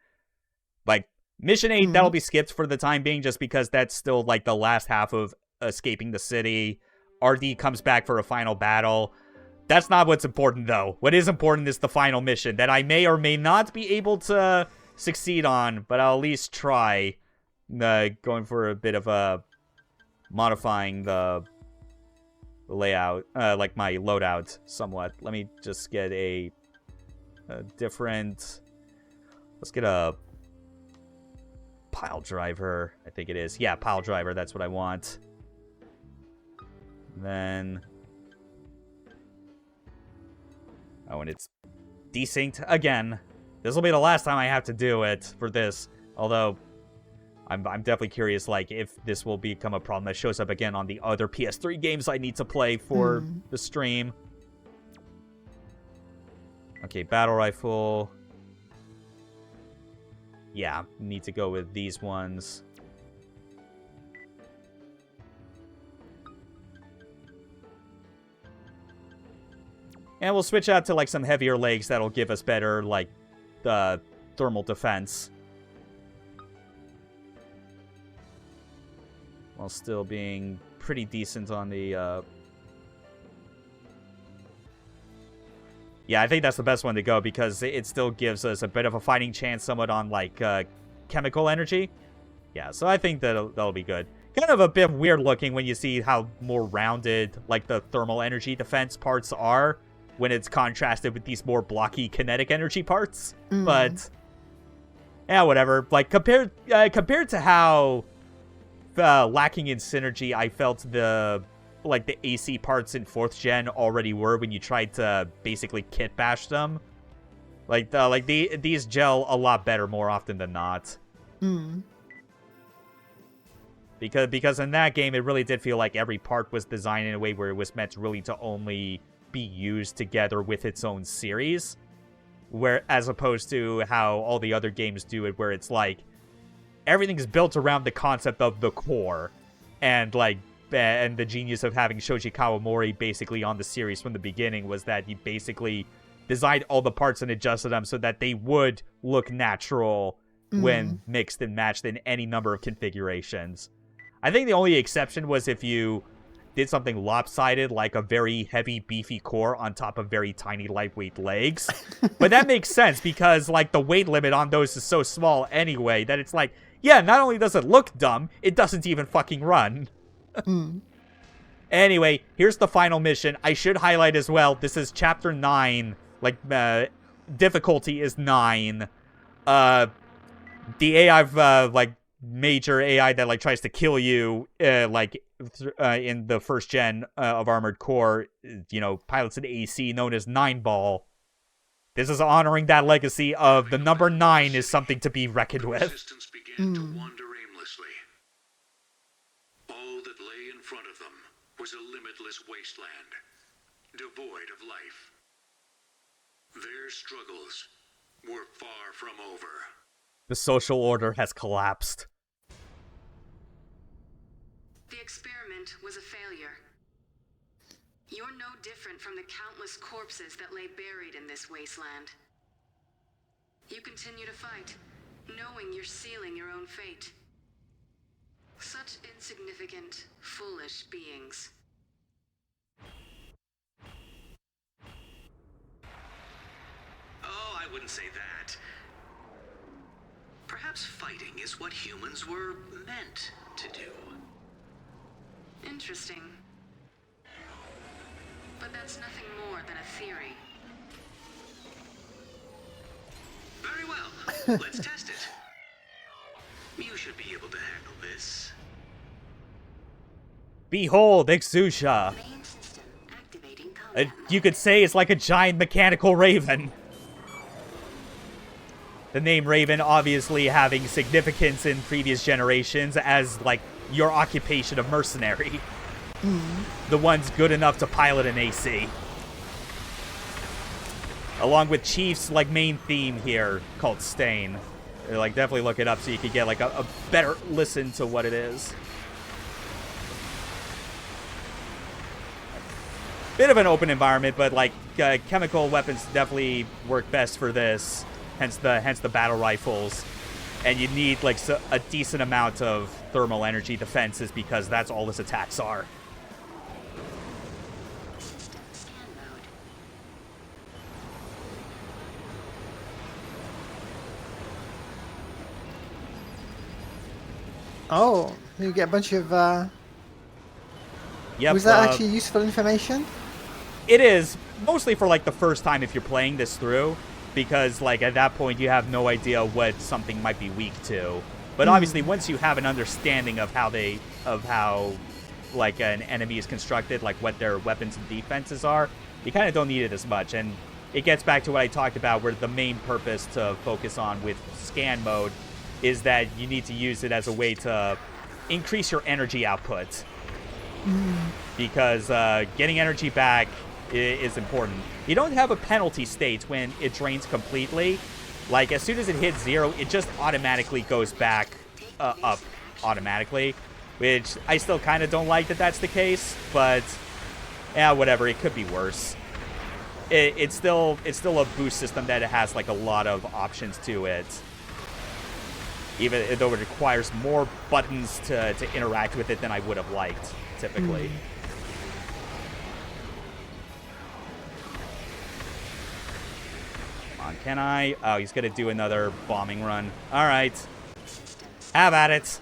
like Mission 8, that'll be skipped for the time being just because that's still like the last half of escaping the city. RD comes back for a final battle. That's not what's important, though. What is important is the final mission that I may or may not be able to succeed on, but I'll at least try going for a bit of a modifying the layout, like my loadout somewhat. Let me just get a different... Let's get a pile driver, I think it is. Yeah, pile driver, that's what I want. Then... Oh, and it's desynced again. This will be the last time I have to do it for this. Although, I'm definitely curious, like, if this will become a problem that shows up again on the other PS3 games I need to play for the stream. Okay, battle rifle. Yeah, need to go with these ones. And we'll switch out to, like, some heavier legs that'll give us better, like, thermal defense. While still being pretty decent on the, Yeah, I think that's the best one to go because it still gives us a bit of a fighting chance somewhat on, like, chemical energy. Yeah, so I think that'll be good. Kind of a bit weird looking when you see how more rounded, like, the thermal energy defense parts are when it's contrasted with these more blocky kinetic energy parts. But, yeah, whatever. Like, compared to how lacking in synergy I felt the AC parts in 4th gen already were when you tried to basically kit bash them. These gel a lot better more often than not. Because in that game, it really did feel like every part was designed in a way where it was meant really to only be used together with its own series, where as opposed to how all the other games do it, where it's like everything's built around the concept of the core, and like and the genius of having Shoji Kawamori basically on the series from the beginning was that he basically designed all the parts and adjusted them so that they would look natural when mixed and matched in any number of configurations. I think the only exception was if you did something lopsided, like a very heavy, beefy core on top of very tiny, lightweight legs. But that makes sense, because, like, the weight limit on those is so small anyway, that it's like, yeah, not only does it look dumb, it doesn't even fucking run. Anyway, here's the final mission. I should highlight as well, this is Chapter 9. Like, difficulty is 9. The AI, like, major AI that, like, tries to kill you, like, in the 1st gen of Armored Core, you know, pilots an AC known as 9-Ball. This is honoring that legacy of the number 9 is something to be reckoned with. Resistance began to wander aimlessly. All that lay in front of them was a limitless wasteland, devoid of life. Their struggles were far from over. The social order has collapsed. The experiment was a failure. You're no different from the countless corpses that lay buried in this wasteland. You continue to fight, knowing you're sealing your own fate. Such insignificant, foolish beings. Oh, I wouldn't say that. Perhaps fighting is what humans were meant to do. Interesting. But that's nothing more than a theory. Very well. Let's test it. You should be able to handle this. Behold, Exusha. Main system activating combat You could say it's like a giant mechanical raven. The name Raven obviously having significance in previous generations as, like, your occupation of mercenary. The ones good enough to pilot an AC. Along with Chief's, like, main theme here called Stain. Like, definitely look it up so you can get, like, a better listen to what it is. Bit of an open environment, but, like, chemical weapons definitely work best for this. Hence the battle rifles. And you need, like, a decent amount of thermal energy defenses because that's all its attacks are. system scan mode. Oh, you get a bunch of. Yep, Was that actually useful information? It is, mostly for, like, the first time if you're playing this through, because, like, at that point you have no idea what something might be weak to. But obviously, once you have an understanding of how, like, an enemy is constructed, like, what their weapons and defenses are, you kind of don't need it as much. And it gets back to what I talked about, where the main purpose to focus on with scan mode is that you need to use it as a way to increase your energy output. Because getting energy back is important. You don't have a penalty state when it drains completely. Like, as soon as it hits 0, it just automatically goes back up automatically. Which I still kind of don't like that that's the case. But, yeah, whatever. It could be worse. It's still a boost system that has, like, a lot of options to it. Even though it requires more buttons to interact with it than I would have liked, typically. Come on, can I? Oh, he's gonna do another bombing run. Alright. Have at it.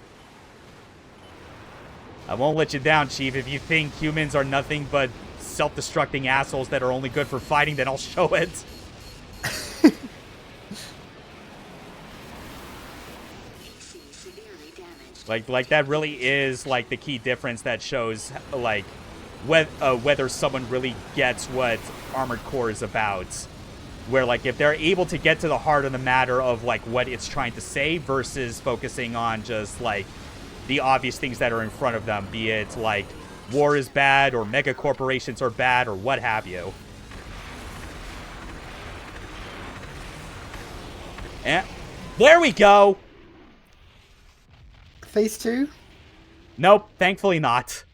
I won't let you down, Chief. If you think humans are nothing but self-destructing assholes that are only good for fighting, then I'll show it. Like that really is, like, the key difference that shows, like, whether someone really gets what Armored Core is about. Where, like, if they're able to get to the heart of the matter of, like, what it's trying to say versus focusing on just, like, the obvious things that are in front of them, be it, like, war is bad or mega corporations are bad or what have you. And there we go! Phase 2? Nope, thankfully not.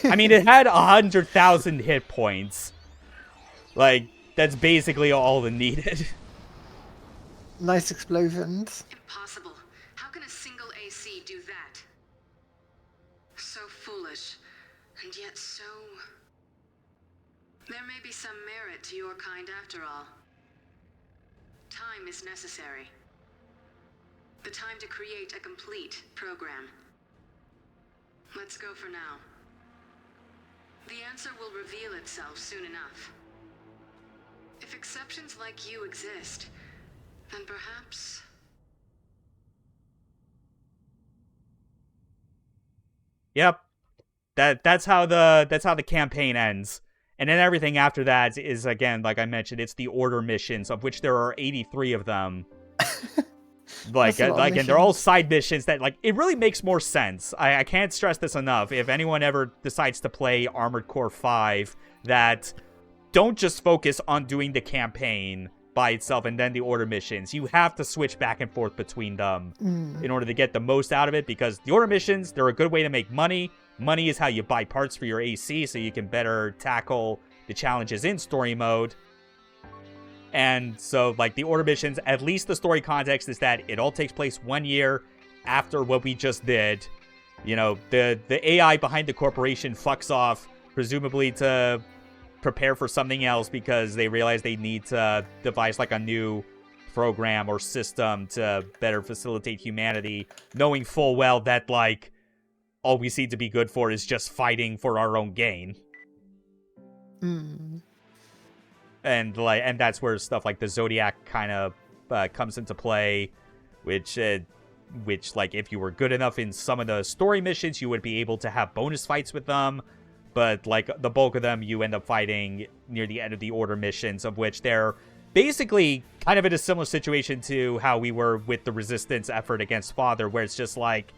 I mean, it had 100,000 hit points. Like, that's basically all it needed. Nice explosions. Impossible. How can a single AC do that? So foolish, and yet so... There may be some merit to your kind after all. Time is necessary. The time to create a complete program. Let's go for now. The answer will reveal itself soon enough. If exceptions like you exist, then perhaps... Yep. That's how the campaign ends. And then everything after that is, again, like I mentioned, it's the order missions, of which there are 83 of them. Like, and they're all side missions that, like, it really makes more sense. I can't stress this enough. If anyone ever decides to play Armored Core 5, that don't just focus on doing the campaign by itself and then the order missions. You have to switch back and forth between them in order to get the most out of it, because the order missions, they're a good way to make money. Money is how you buy parts for your AC so you can better tackle the challenges in story mode. And so, like, the order missions, at least the story context is that it all takes place 1 year after what we just did. You know, the AI behind the corporation fucks off, presumably to prepare for something else because they realize they need to devise, like, a new program or system to better facilitate humanity, knowing full well that, like, all we seem to be good for is just fighting for our own gain. And that's where stuff like the Zodiac kind of comes into play, which which, like, if you were good enough in some of the story missions, you would be able to have bonus fights with them. But, like, the bulk of them, you end up fighting near the end of the Order missions, of which they're basically kind of in a similar situation to how we were with the Resistance effort against Father, where it's just like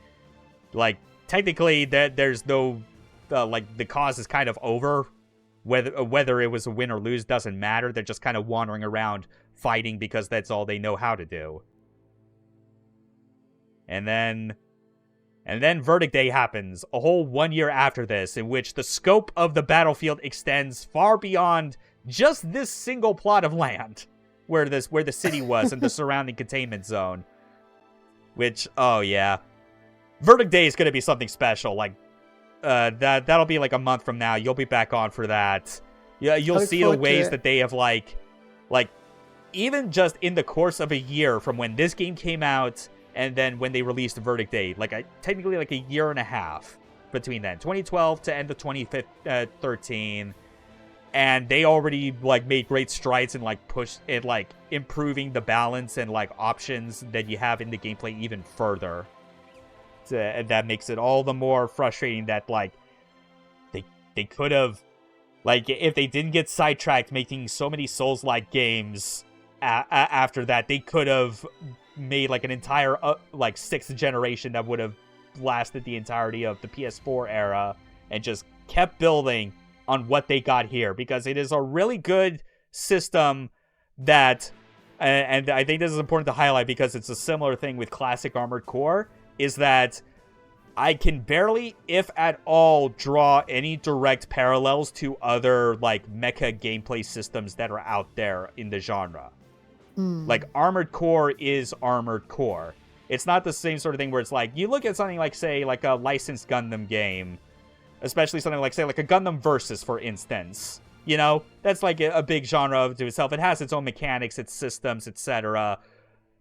technically there's no, like, the cause is kind of over. Whether it was a win or lose doesn't matter. They're just kind of wandering around fighting because that's all they know how to do. And then Verdict Day happens, a whole 1 year after this, in which the scope of the battlefield extends far beyond just this single plot of land where the city was and the surrounding containment zone. Which, oh yeah, Verdict Day is going to be something special. Like, that'll be like a month from now. You'll be back on for that. Yeah, you'll see the ways that they have like even just in the course of a year from when this game came out and then when they released Verdict Day, technically like a year and a half between then, 2012 to end of 2013, and they already like made great strides in like improving the balance and like options that you have in the gameplay even further. And that makes it all the more frustrating that like they could have, like, if they didn't get sidetracked making so many Souls-like games after that, they could have made like an entire like 6th generation that would have lasted the entirety of the PS4 era and just kept building on what they got here, because it is a really good system that, and I think this is important to highlight because it's a similar thing with classic Armored Core, is that I can barely, if at all, draw any direct parallels to other like mecha gameplay systems that are out there in the genre. Like, Armored Core is Armored Core. It's not the same sort of thing where it's like, you look at something like, say, like a licensed Gundam game, especially something like, say, like a Gundam Versus, for instance. You know, that's like a big genre to itself. It has its own mechanics, its systems, etc.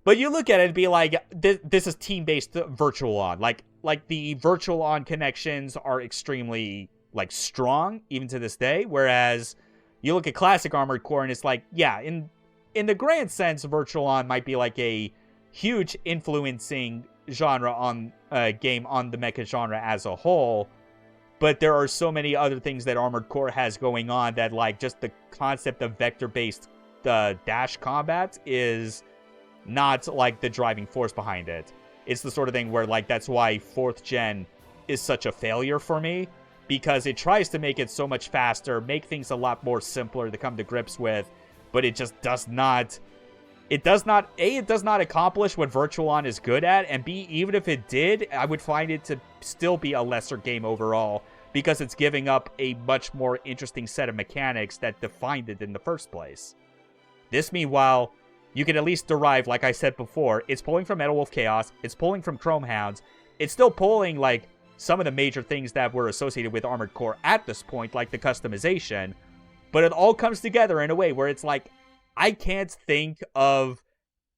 But you look at it and be like, this is team-based Virtual On. Like the Virtual On connections are extremely, like, strong, even to this day. Whereas, you look at classic Armored Core and it's like, yeah, in the grand sense, Virtual On might be like a huge influencing genre on game on the mecha genre as a whole. But there are so many other things that Armored Core has going on that, like, just the concept of vector-based dash combat is not, like, the driving force behind it. It's the sort of thing where, like, that's why 4th gen is such a failure for me, because it tries to make it so much faster, make things a lot more simpler to come to grips with, but it just does not... It does not accomplish what Virtual On is good at, and B, even if it did, I would find it to still be a lesser game overall, because it's giving up a much more interesting set of mechanics that defined it in the first place. This, meanwhile, you can at least derive, like I said before, it's pulling from Metal Wolf Chaos, it's pulling from Chromehounds, it's still pulling, like, some of the major things that were associated with Armored Core at this point, like the customization, but it all comes together in a way where it's like, I can't think of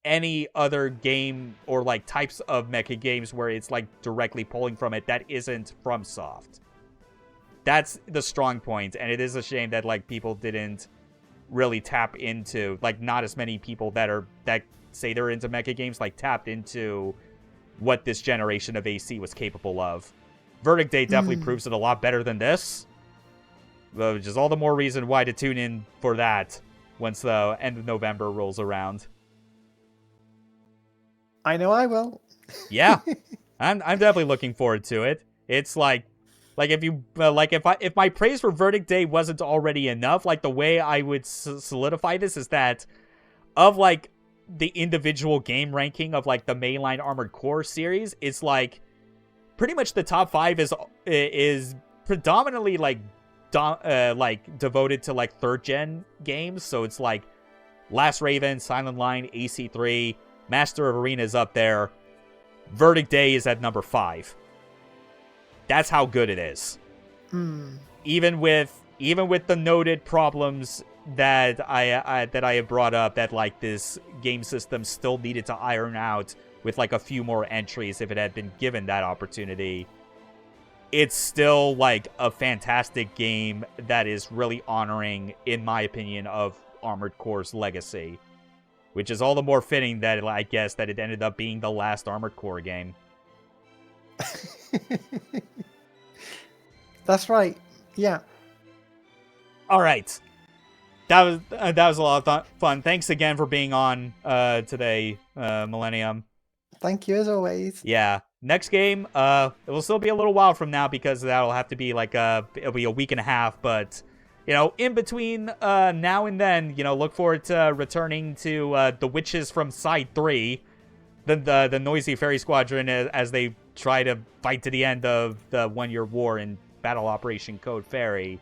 any other game or, like, types of mecha games where it's, like, directly pulling from it that isn't FromSoft. That's the strong point, and it is a shame that, like, people didn't really tap into, like, not as many people that say they're into mecha games, like, tapped into what this generation of AC was capable of. Verdict Day definitely proves it a lot better than this, which is all the more reason why to tune in for that once the end of November rolls around. I know I will. Yeah, I'm definitely looking forward to it. It's like if my praise for Verdict Day wasn't already enough, like, the way I would solidify this is that of, like, the individual game ranking of, like, the mainline Armored Core series, it's like pretty much the top 5 is predominantly like devoted to, like, 3rd gen games. So it's like Last Raven, Silent Line, AC3, Master of Arena is up there. Verdict Day is at number 5. That's how good it is. Even with the noted problems that I have brought up, that, like, this game system still needed to iron out with, like, a few more entries if it had been given that opportunity. It's still, like, a fantastic game that is really honoring, in my opinion, of Armored Core's legacy. which is all the more fitting that I guess that it ended up being the last Armored Core game. That's right. Yeah. All right. That was a lot of fun. Thanks again for being on today, Millennium. Thank you as always. Yeah. Next game, it will still be a little while from now because that'll have to be like it'll be a week and a half. But in between now and then, look forward to returning to the Witches from Side 3, the Noisy Fairy Squadron as they try to fight to the end of the 1 Year War in Battle Operation Code Fairy.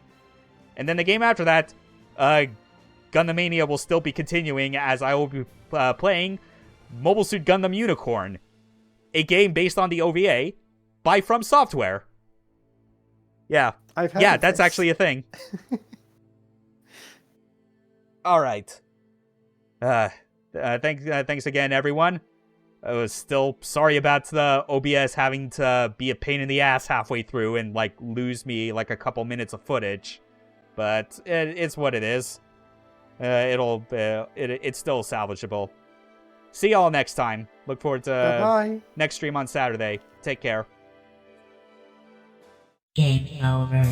And then the game after that, Gundam Mania will still be continuing as I will be playing Mobile Suit Gundam Unicorn, a game based on the OVA by From Software. Yeah. I've heard that's this. actually a thing. All right. Thanks again, everyone. I was still sorry about the OBS having to be a pain in the ass halfway through and lose me a couple minutes of footage. But it's what it is. It's still salvageable. See y'all next time. Look forward to Bye-bye. next stream on Saturday. Take care. Game over.